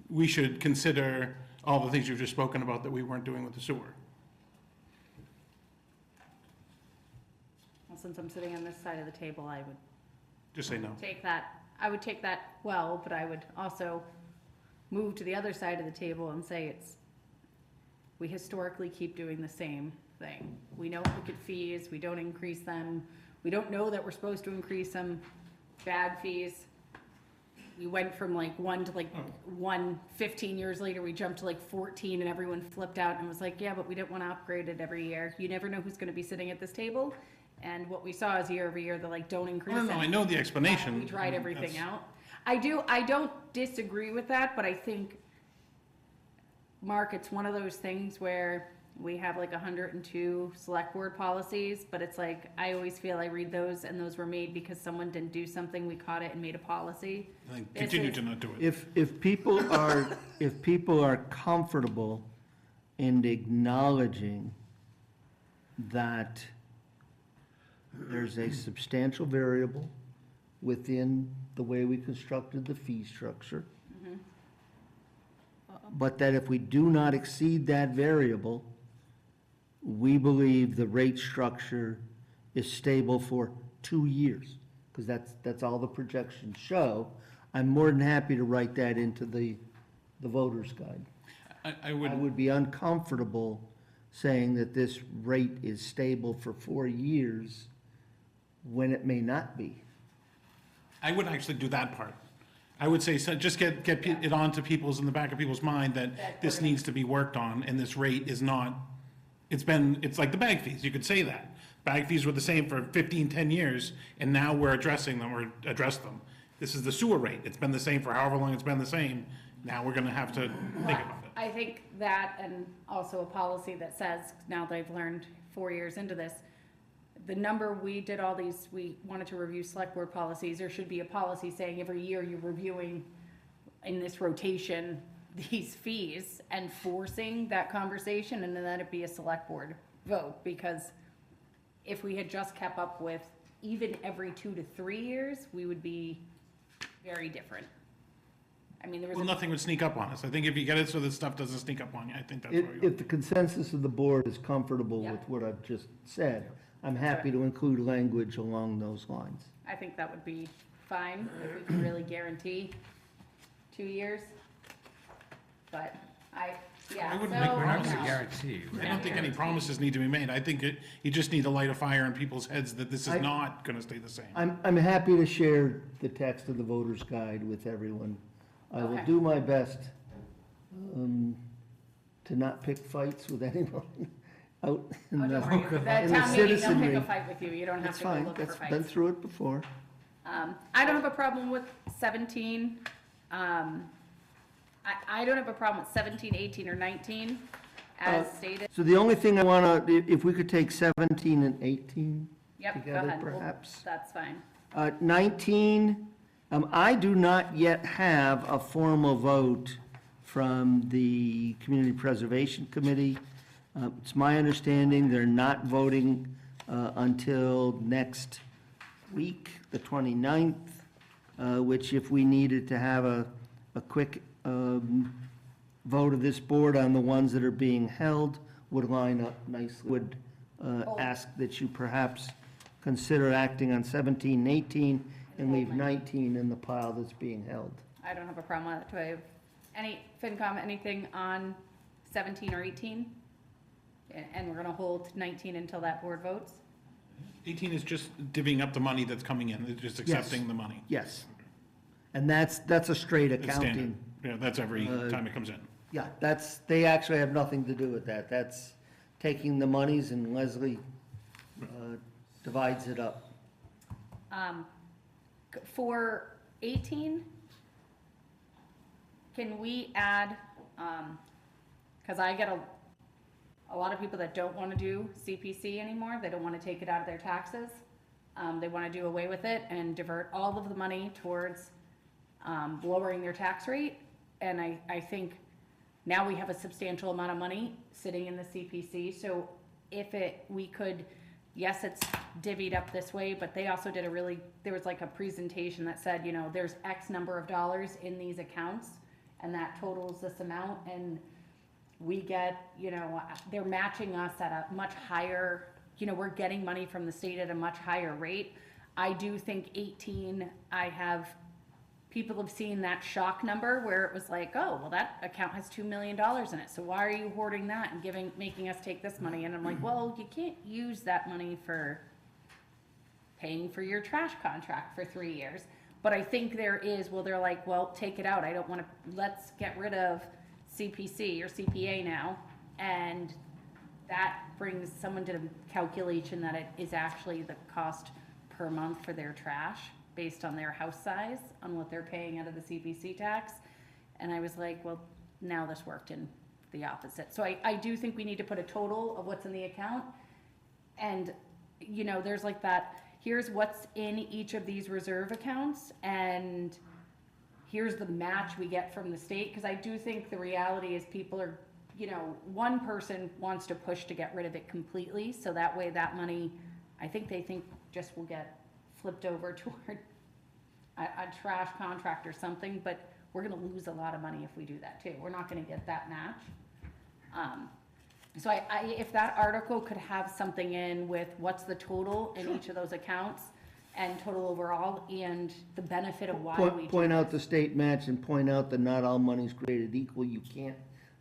We should consider all the things you've just spoken about that we weren't doing with the sewer. Well, since I'm sitting on this side of the table, I would Just say no. take that, well, but I would also move to the other side of the table and say we historically keep doing the same thing. We don't look at fees, we don't increase them, we don't know that we're supposed to increase them. Bag fees, we went from like 1 to like 1, 15 years later, we jumped to like 14, and everyone flipped out and was like, yeah, but we didn't want to upgrade it every year. You never know who's going to be sitting at this table. And what we saw is year over year, they're like, don't increase it. No, I know the explanation. We tried everything out. I don't disagree with that, but I think, Mark, it's one of those things where we have like 102 select board policies, but it's like, I always feel I read those and those were made because someone didn't do something, we caught it and made a policy. Continue to not do it. If people are comfortable in acknowledging that there's a substantial variable within the way we constructed the fee structure, but that if we do not exceed that variable, we believe the rate structure is stable for 2 years, because that's all the projections show. I'm more than happy to write that into the voter's guide. I I would, would be uncomfortable saying that this rate is stable for 4 years when it may not be. I would actually do that part. I would say, so just get it onto people's, in the back of people's mind that this needs to be worked on, and this rate is not, it's like the bag fees, you could say that. Bag fees were the same for 15, 10 years, and now we're addressing them, or address them. This is the sewer rate, it's been the same for however long it's been the same, now we're gonna have to think about it. I think that, and also a policy that says, now that I've learned 4 years into this, the number we did all these, we wanted to review select board policies, there should be a policy saying every year you're reviewing in this rotation these fees and forcing that conversation, and then let it be a select board vote, because if we had just kept up with even every 2 to 3 years, we would be very different. I mean, there was Well, nothing would sneak up on us. I think if you get it so that stuff doesn't sneak up on you, I think that's where we go. If the consensus of the board is comfortable Yeah. with what I've just said, I'm happy to include language along those lines. I think that would be fine if we could really guarantee 2 years. But I yeah, wouldn't so. make We're not promises. gonna guarantee. I don't think any promises need to be made. I think you just need to light a fire in people's heads that this is not gonna stay the same. I'm happy to share the text of the voter's guide with everyone. I will Okay. do my best to not pick fights with anyone out in Oh, the don't worry. The in the town meeting, they'll pick citizenry. a fight with you, you don't have That's to go fine, looking for that's been fights. through it before. I don't have a problem with 17. I don't have a problem with 17, 18, or 19, as stated. So the only thing I wanna, if we could take 17 and 18, Yep, go together, ahead. Well, perhaps? That's fine. 19, I do not yet have a formal vote from the Community Preservation Committee. It's my understanding they're not voting until next week, the 29th, which if we needed to have a quick vote of this board on the ones that are being held, would line up nicely. Would ask that you perhaps consider acting on 17 and 18 and leave 19 in the pile that's being held. I don't have a problem with it. Do I have any, FinCom, anything on 17 or 18? And we're gonna hold 19 until that board votes? 18 is just divvying up the money that's coming in, it's just accepting the money. Yes. And that's a straight It's accounting. standard. Yeah, that's every time it comes in. Yeah, they actually have nothing to do with that. That's taking the monies and Leslie divides it up. For 18, can we add, because I get a lot of people that don't want to do CPC anymore, they don't want to take it out of their taxes. They want to do away with it and divert all of the money towards lowering their tax rate. And I think now we have a substantial amount of money sitting in the CPC, so if we could, yes, it's divvied up this way, but they also did there was like a presentation that said, there's X number of dollars in these accounts, and that totals this amount, and we get, they're matching us at a much higher, we're getting money from the state at a much higher rate. I do think 18, people have seen that shock number where it was like, oh, well, that account has $2 million in it, so why are you hoarding that and making us take this money? And I'm like, well, you can't use that money for paying for your trash contract for 3 years. But I think they're like, well, take it out. I don't want to, let's get rid of CPC or CPA now. And that brings, someone did a calculation that it is actually the cost per month for their trash based on their house size, on what they're paying out of the CPC tax. And I was like, well, now this worked in the opposite. So I do think we need to put a total of what's in the account. And, there's like that, here's what's in each of these reserve accounts, and here's the match we get from the state. Because I do think the reality is people are, one person wants to push to get rid of it completely. So that way that money, I think they think just will get flipped over toward a trash contract or something, but we're gonna lose a lot of money if we do that too. We're not gonna get that match. So if that article could have something in with what's the total in each of those accounts and total overall and the benefit of why we do Point out the state match and point out that not all money's created equal. You can't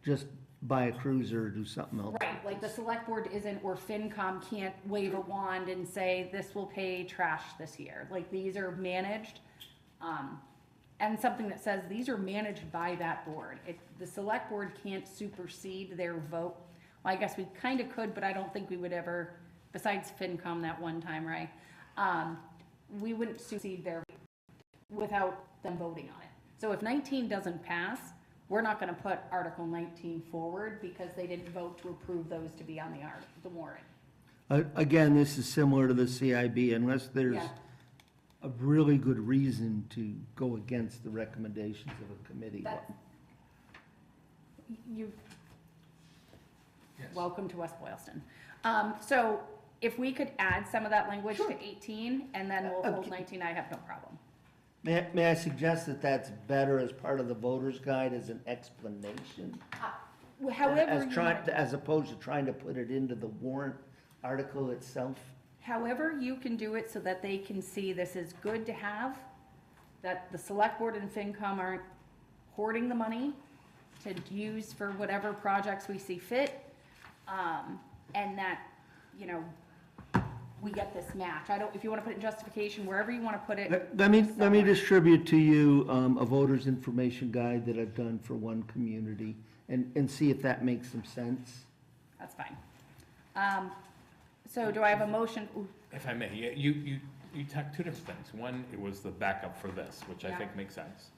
just buy a cruiser or do something else. Right, like the select board isn't, or FinCom can't wave a wand and say, this will pay trash this year. Like, these are managed, and something that says these are managed by that board. The select board can't supersede their vote. Well, I guess we kind of could, but I don't think we would ever, besides FinCom that one time, right? We wouldn't supersede their without them voting on it. So if 19 doesn't pass, we're not gonna put Article 19 forward because they didn't vote to approve those to be on the warrant. Again, this is similar to the CIB, unless there's Yeah. a really good reason to go against the recommendations of a committee. Welcome to West Boylston. So if we could add some of that language to 18, and then we'll hold 19, I have no problem. May I suggest that that's better as part of the voter's guide as an explanation? However you want to, As opposed to trying to put it into the warrant article itself? however you can do it so that they can see this is good to have, that the select board and FinCom aren't hoarding the money to use for whatever projects we see fit, and that, we get this match. If you want to put it in justification, wherever you want to put it. Let me somewhere. distribute to you a voter's information guide that I've done for one community and see if that makes some sense. That's fine. So do I have a motion? Ooh, If I may, you talked two different things. One, it was the backup for this, which I Yeah. think makes sense.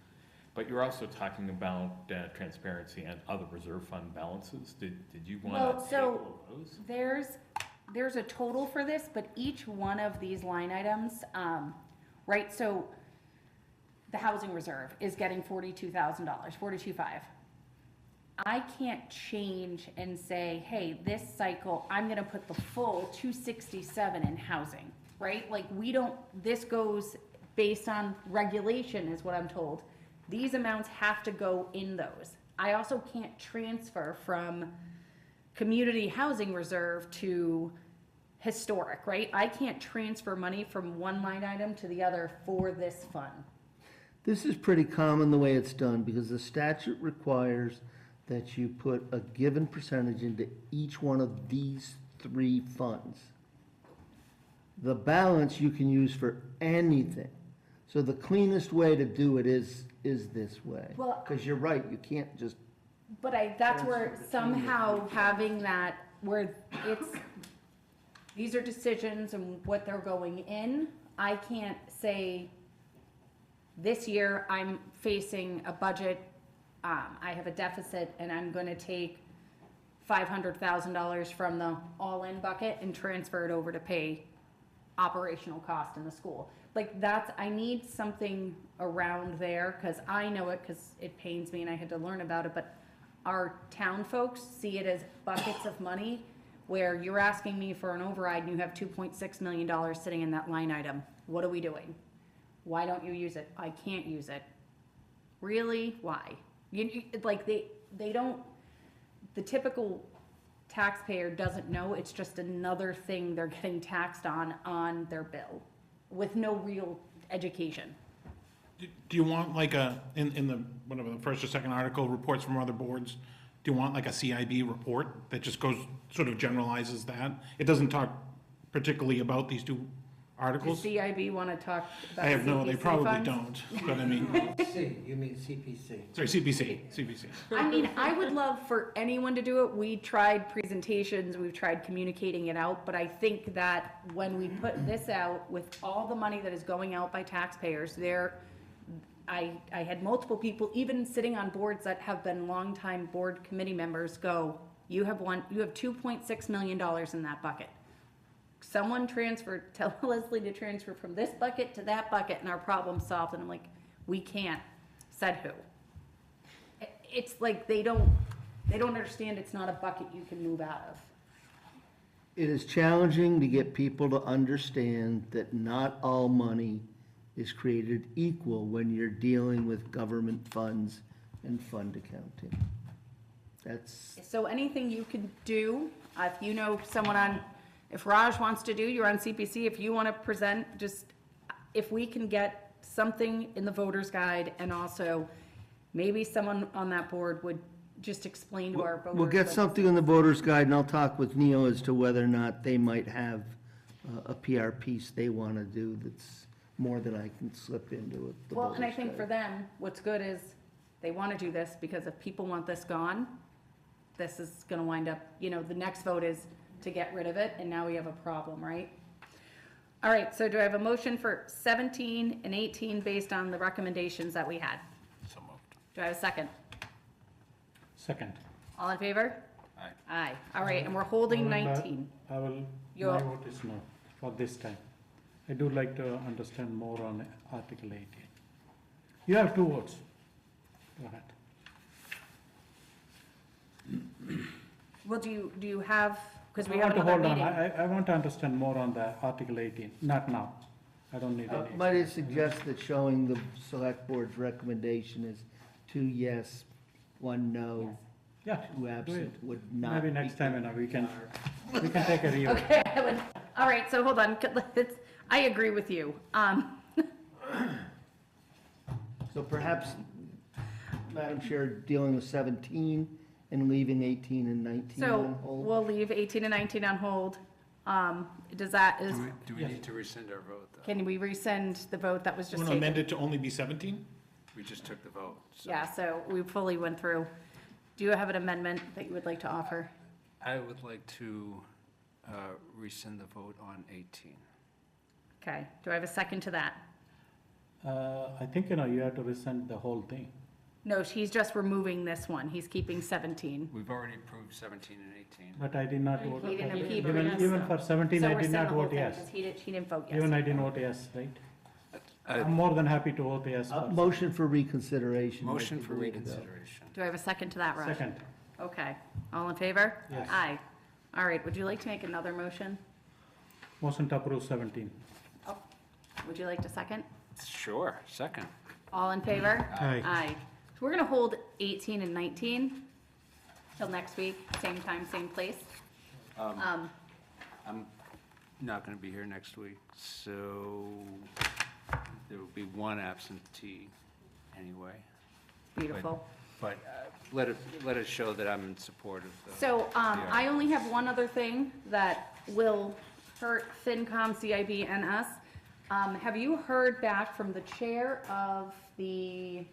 But you're also talking about transparency and other reserve fund balances. Did you Well, want to so table those? there's there's a total for this, but each one of these line items, right, so the housing reserve is getting $42,000, $42,500. I can't change and say, hey, this cycle, I'm gonna put the full 267 in housing, right? Like, we don't, this goes based on regulation is what I'm told. These amounts have to go in those. I also can't transfer from community housing reserve to historic, right? I can't transfer money from one line item to the other for this fund. This is pretty common the way it's done, because the statute requires that you put a given percentage into each one of these three funds. The balance you can use for anything. So the cleanest way to do it is this way. Well- Because you're right, you can't just, But that's where somehow having that, where it's, these are decisions and what they're going in, I can't say, this year I'm facing a budget, I have a deficit and I'm gonna take $500,000 from the all-in bucket and transfer it over to pay operational cost in the school. Like, that's, I need something around there, cause I know it, cause it pains me and I had to learn about it, but our town folks see it as buckets of money, where you're asking me for an override and you have $2.6 million sitting in that line item. What are we doing? Why don't you use it? I can't use it. Really? Why? Like, they don't, the typical taxpayer doesn't know, it's just another thing they're getting taxed on their bill, with no real education. Do you want like in the, whatever, the first or second article, reports from other boards, do you want like a CIB report that just goes, sort of generalizes that? It doesn't talk particularly about these two Does articles? CIB want to talk about I have no, they CPC probably funds? don't, but I mean, C, you mean CPC. sorry, CPC. I mean, I would love for anyone to do it. We tried presentations, we've tried communicating it out, but I think that when we put this out with all the money that is going out by taxpayers, I had multiple people, even sitting on boards that have been longtime board committee members, go, you have $2.6 million in that bucket. Someone transferred, tell Leslie to transfer from this bucket to that bucket and our problem's solved. And I'm like, we can't. Said who? It's like they don't understand it's not a bucket you can move out of. it is challenging to get people to understand that not all money is created equal when you're dealing with government funds and fund accounting. That's, So anything you can do, if you know someone if Raj wants to do, you're on CPC, if you want to present, just, if we can get something in the voter's guide, and also maybe someone on that board would just explain to our voters. we'll get something in the voter's guide, and I'll talk with Neil as to whether or not they might have a PR piece they want to do that's more than I can slip into it. Well, and I think for them, what's good is they want to do this, because if people want this gone, this is going to wind up, the next vote is to get rid of it, and now we have a problem, right? All right, so do I have a motion for 17 and 18 based on the recommendations that we had? So moved. Do I have a second? Second. All in favor? Aye. Aye. All right, and we're holding 19. I will, Your- my vote is no for this time. I do like to understand more on Article 18. You have two votes. Go ahead. Well, do you have, because we I have want to another hold on. meeting. I want to understand more on the Article 18, not now. I don't need any. Might I suggest that showing the select board's recommendation is 2 yes, 1 no, Yeah, 2 absent would not. maybe be next time, we can take a review. Okay, all right, so hold on, I agree with you. So perhaps, Madam Chair, dealing with 17 and leaving 18 and 19 So on hold? we'll leave 18 and 19 on hold. Does that, Do we need to rescind our vote, though? can we rescind the vote that was just Want to amend taken? it to only be 17? We just took the vote, so. Yeah, so we fully went through. Do you have an amendment that you would like to offer? I would like to rescind the vote on 18. Okay, do I have a second to that? I think, you have to rescind the whole thing. No, he's just removing this one. He's keeping 17. We've already approved 17 and 18. But I did not vote. He didn't keep Even, it. even for 17, So I we're did saying not the whole vote thing, yes. 'cause he didn't vote yes. Even I didn't vote yes, right? Uh, I'm more than happy to vote yes. for Motion for reconsideration. might Motion be for the way to go. reconsideration. Do I have a second to that, Raj? Second. Okay. All in favor? Yes. Aye. All right, would you like to make another motion? Motion to approve 17. Oh, would you like to second? Sure, second. All in favor? Aye. Aye. So we're gonna hold 18 and 19 till next week, same time, same place. I'm not going to be here next week, so there will be one absentee anyway. Beautiful. But let it show that I'm in support of the. So, I only have one other thing that will hurt FinCom, CIB, and us. Have you heard back from the chair of the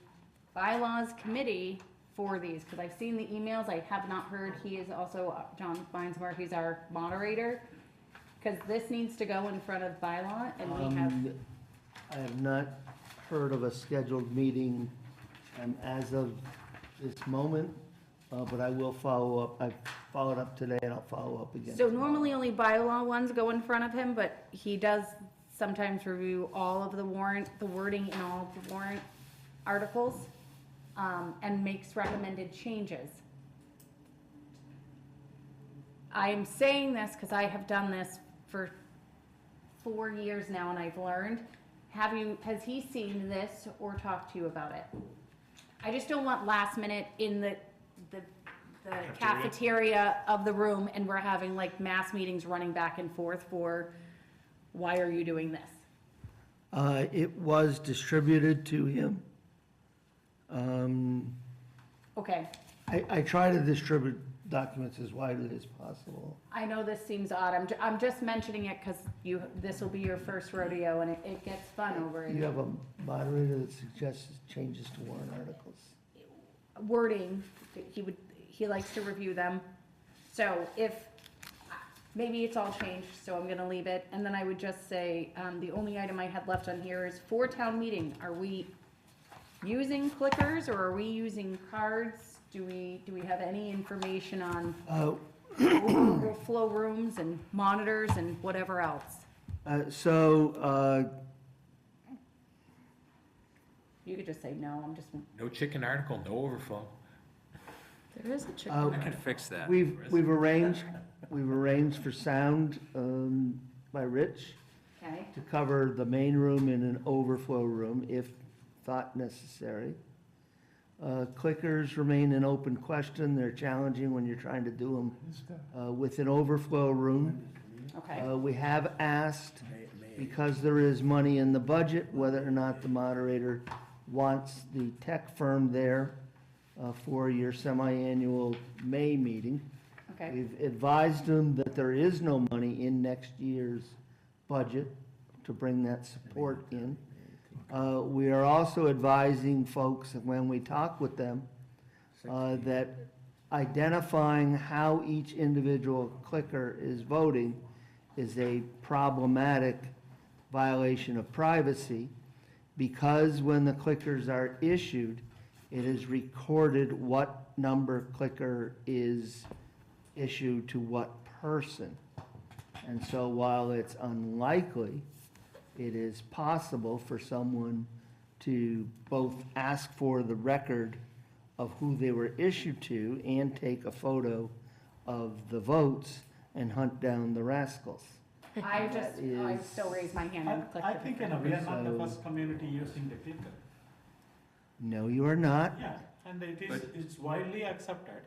bylaws committee for these? Because I've seen the emails, I have not heard. He is also, John Beinsmar, he's our moderator. Because this needs to go in front of bylaw, and we have, I have not heard of a scheduled meeting as of this moment, but I will follow up. I've followed up today, and I'll follow up again. so normally only bylaw ones go in front of him, but he does sometimes review all of the wording in all of the warrant articles, and makes recommended changes. I'm saying this because I have done this for 4 years now, and I've learned. Has he seen this or talked to you about it? I just don't want last minute in the cafeteria of the room, and we're having like mass meetings running back and forth for, why are you doing this? It was distributed to him. Okay, I try to distribute documents as widely as possible. I know this seems odd, I'm just mentioning it because this will be your first rodeo, and it gets fun over it. You have a moderator that suggests changes to warrant articles. Wording, he likes to review them. So maybe it's all changed, so I'm gonna leave it. And then I would just say, the only item I had left on here is for town meeting. Are we using clickers, or are we using cards? Do we have any information on overflow rooms and monitors and whatever else? You could just say no, I'm just, No chicken article, no overflow. There is a chicken. I can fix that. We've arranged for sound by Rich okay, to cover the main room and an overflow room if thought necessary. Clickers remain an open question. They're challenging when you're trying to do them with an overflow room. okay. We have asked, because there is money in the budget, whether or not the moderator wants the tech firm there for your semi-annual May meeting. Okay, We've advised them that there is no money in next year's budget to bring that support in. We are also advising folks, when we talk with them, that identifying how each individual clicker is voting is a problematic violation of privacy, because when the clickers are issued, it is recorded what number clicker is issued to what person. And so while it's unlikely, it is possible for someone to both ask for the record of who they were issued to and take a photo of the votes and hunt down the rascals. I still raise my hand and click. I think, we are not the first community using the clicker. No, you are not. Yeah, and it's widely accepted,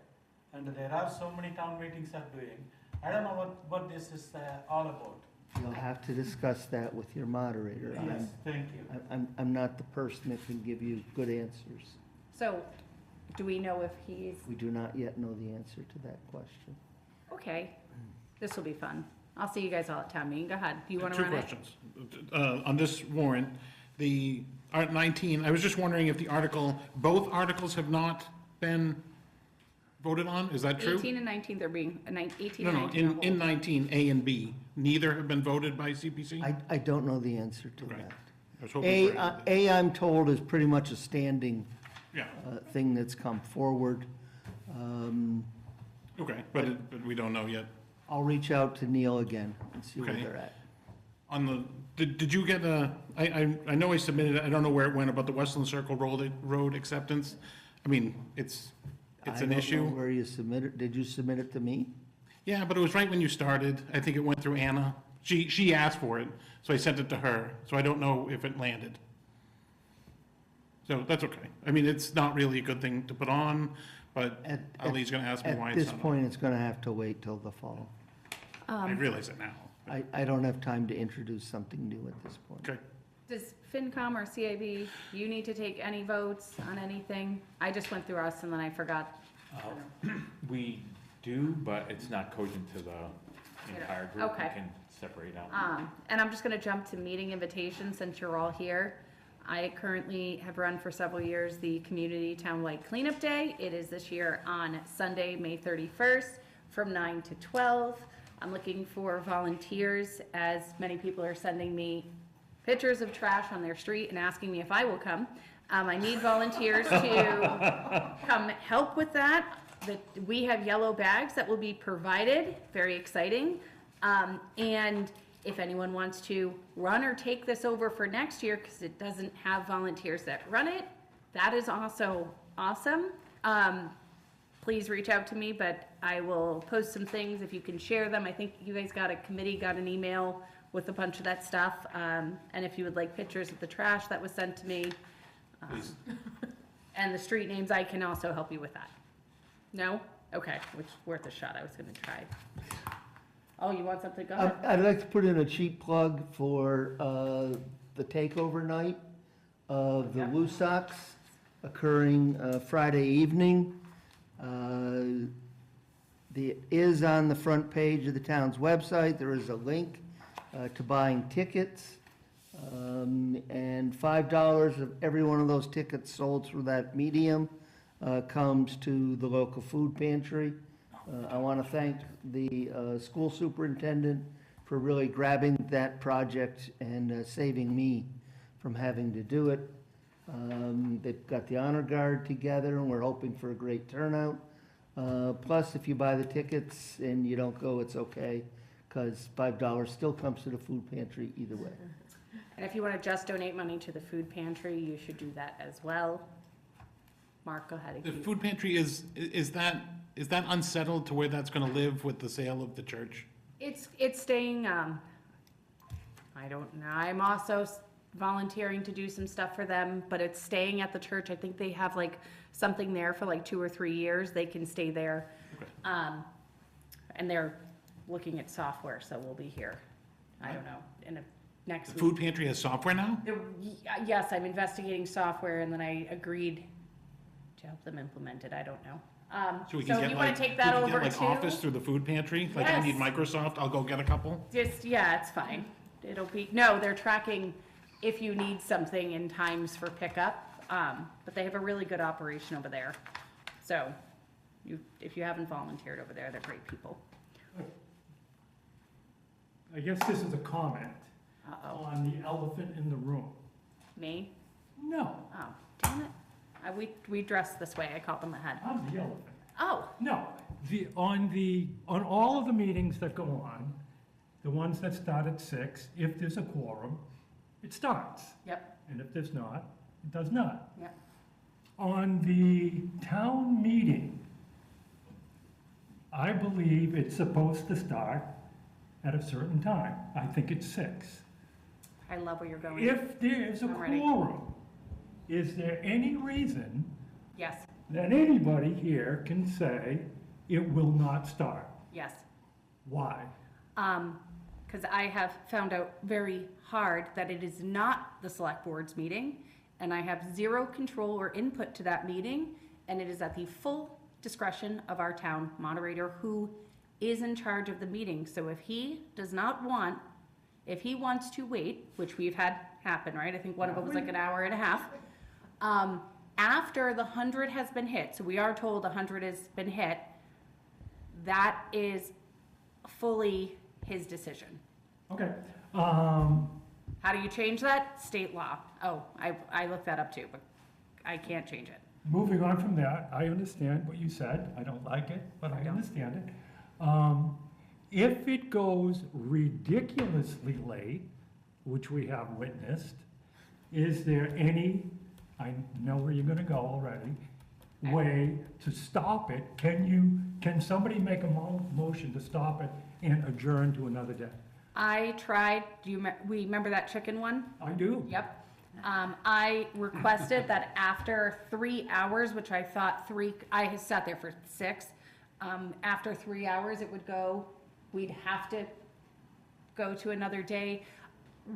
and there are so many town meetings are doing. I don't know what this is all about. You'll have to discuss that with your moderator. Yes, thank you. I'm not the person that can give you good answers. So, do we know if he's, We do not yet know the answer to that question. okay, this will be fun. I'll see you guys all at town meeting. Go ahead. Do you want to Two run it? questions. On this warrant, the Art 19, I was just wondering if both articles have not been voted on, is that true? 18 and 19, they're being, 18 No, and no, 19 are in hold. 19, A and B, neither have been voted by CPC? I don't know the answer to Okay. that. I was hoping for A, I'm told, is pretty much a standing Yeah. thing that's come forward. Okay, but we don't know yet. I'll reach out to Neil again and see where Okay. they're at. On the, did you get I know I submitted, I don't know where it went about the Westland Circle Road acceptance. I mean, it's an issue. I don't know where you submitted, did you submit it to me? Yeah, but it was right when you started. I think it went through Anna. She asked for it, so I sent it to her. So I don't know if it landed. So that's okay. I mean, it's not really a good thing to put on, but Ali's gonna ask me why At it's this not on. point, it's gonna have to wait till the fall. I realize it now. I don't have time to introduce something new at this point. Okay. Does FinCom or CAB, you need to take any votes on anything? I just went through us and then I forgot. We do, but it's not cogent to the entire group. Okay. We can separate out. And I'm just gonna jump to meeting invitations since you're all here. I currently have run for several years the Community Townwide Cleanup Day. It is this year on Sunday, May 31st, from 9 to 12. I'm looking for volunteers, as many people are sending me pictures of trash on their street and asking me if I will come. I need volunteers to come help with that. We have yellow bags that will be provided, very exciting. And if anyone wants to run or take this over for next year, because it doesn't have volunteers that run it, that is also awesome. Please reach out to me, but I will post some things if you can share them. I think you guys got an email with a bunch of that stuff. And if you would like pictures of the trash that was sent to me, Please. and the street names, I can also help you with that. No? Okay, which worth a shot. I was gonna try. Oh, you want something? Go ahead. I'd like to put in a cheap plug for the takeover night of the Yep. Woosocks occurring Friday evening. It is on the front page of the town's website. There is a link to buying tickets. And $5 of every one of those tickets sold through that medium comes to the local food pantry. I want to thank the school superintendent for really grabbing that project and saving me from having to do it. They've got the honor guard together, and we're hoping for a great turnout. Plus, if you buy the tickets and you don't go, it's okay, because $5 still comes to the food pantry either way. And if you want to just donate money to the food pantry, you should do that as well. Mark, go ahead. The food pantry is that unsettled to where that's gonna live with the sale of the church? It's staying, I don't know, I'm also volunteering to do some stuff for them, but it's staying at the church. I think they have like something there for like 2 or 3 years. They can stay there. Okay. And they're looking at software, so we'll be here, I don't know, next The week. food pantry has software now? Yes, I'm investigating software, and then I agreed to help them implement it. I don't know. So we So can if get you want like, to take that we can over get like too? Office through the food pantry? Like I need Yes. Microsoft, I'll go get a couple? Just, yeah, it's fine. It'll be, no, they're tracking if you need something in times for pickup. But they have a really good operation over there. So if you haven't volunteered over there, they're great people. I guess this is a comment Uh-oh. on the elephant in the room. Me? No, Oh, damn it. We dress this way. I call them ahead. I'm the elephant. Oh, No, on all of the meetings that go on, the ones that start at 6, if there's a quorum, it starts. yep, And if there's not, it does not. yep. On the town meeting, I believe it's supposed to start at a certain time. I think it's 6. I love where you're going. If there's a I'm ready. quorum, is there any reason Yes, that anybody here can say it will not start? yes. Why? Because I have found out very hard that it is not the select board's meeting, and I have zero control or input to that meeting, and it is at the full discretion of our town moderator, who is in charge of the meeting. So if he does not want, if he wants to wait, which we've had happen, right? I think one of them was like an hour and a half. After the 100 has been hit, so we are told 100 has been hit, that is fully his decision. Okay. How do you change that? State law. Oh, I looked that up too, but I can't change it. moving on from that, I understand what you said. I don't like it, but I understand it. If it goes ridiculously late, which we have witnessed, is there any, I know where you're gonna go already, way to stop it? Can somebody make a motion to stop it and adjourn to another day? I tried, remember that chicken one? I do. Yep. I requested that after 3 hours, which I thought I had sat there for 6, after 3 hours, it would go, we'd have to go to another day.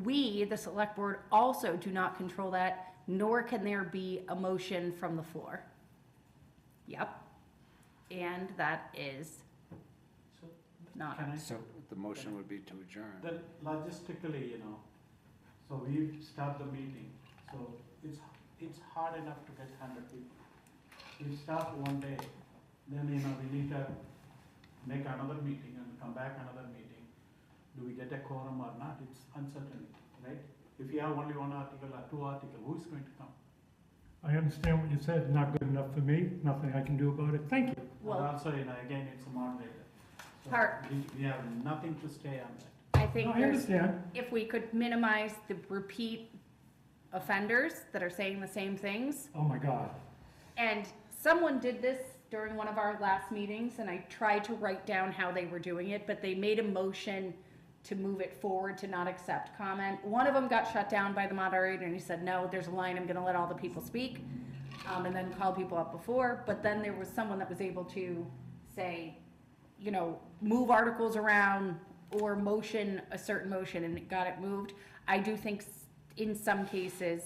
We, the select board, also do not control that, nor can there be a motion from the floor. Yep. And that is not. So the motion would be to adjourn. Then logistically, so we start the meeting, so it's hard enough to get 100 people. We start one day, then, we need to make another meeting and come back another meeting. Do we get a quorum or not? It's uncertainty, right? If you have only 1 article or 2 articles, who's going to come? I understand what you said, not good enough for me, nothing I can do about it. Thank you. Well, also, again, it's a moderator. So Part- we have nothing to stay on that. I think No, I understand. if we could minimize the repeat offenders that are saying the same things. Oh, my God. And someone did this during one of our last meetings, and I tried to write down how they were doing it, but they made a motion to move it forward to not accept comment. One of them got shut down by the moderator, and he said, no, there's a line, I'm gonna let all the people speak, and then call people up before. But then there was someone that was able to say, move articles around or motion a certain motion, and it got it moved. I do think in some cases,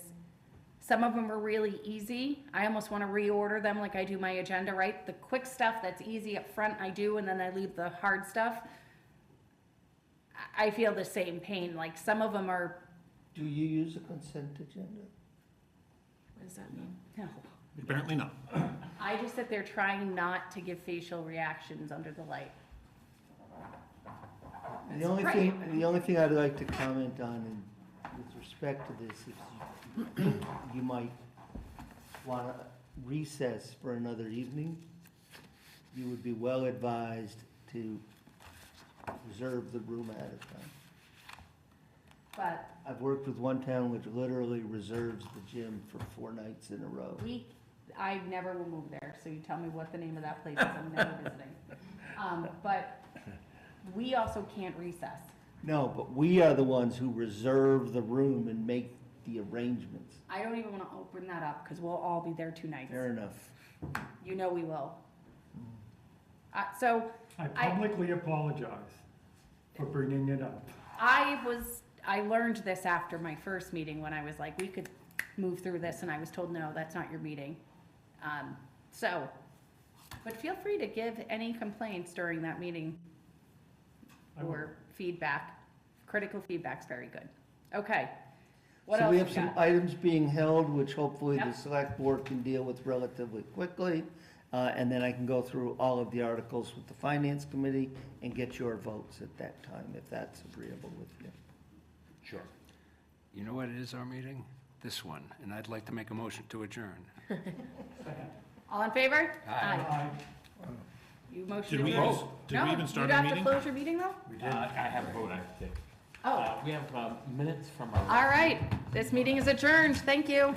some of them are really easy. I almost want to reorder them like I do my agenda, right? The quick stuff that's easy up front, I do, and then I leave the hard stuff. I feel the same pain, like some of them are, Do you use a consent agenda? What does that mean? no. Apparently not. I just sit there trying not to give facial reactions under the light. The only thing I'd like to comment on with respect to this is you might want to recess for another evening. You would be well advised to reserve the room ahead of time. But I've worked with one town which literally reserves the gym for 4 nights in a row. I never will move there, so you tell me what the name of that place is, I'm never visiting. But we also can't recess. No, but we are the ones who reserve the room and make the arrangements. I don't even want to open that up, because we'll all be there 2 nights. Fair enough. You know we will. So I publicly apologize for bringing it up. I learned this after my first meeting when I was like, we could move through this, and I was told, no, that's not your meeting. But feel free to give any complaints during that meeting or feedback. Critical feedback's very good. Okay. What So else we we have some got? items being held, which hopefully the Yep. select board can deal with relatively quickly. And then I can go through all of the articles with the finance committee and get your votes at that time, if that's agreeable with you. Sure. You know what it is, our meeting? This one, and I'd like to make a motion to adjourn. All in favor? Aye. You motion Did we to even, adjourn? did we even start No, our you meeting? have to close your meeting though? I have a vote I have to take. Oh, We have minutes from our. all right. This meeting is adjourned. Thank you.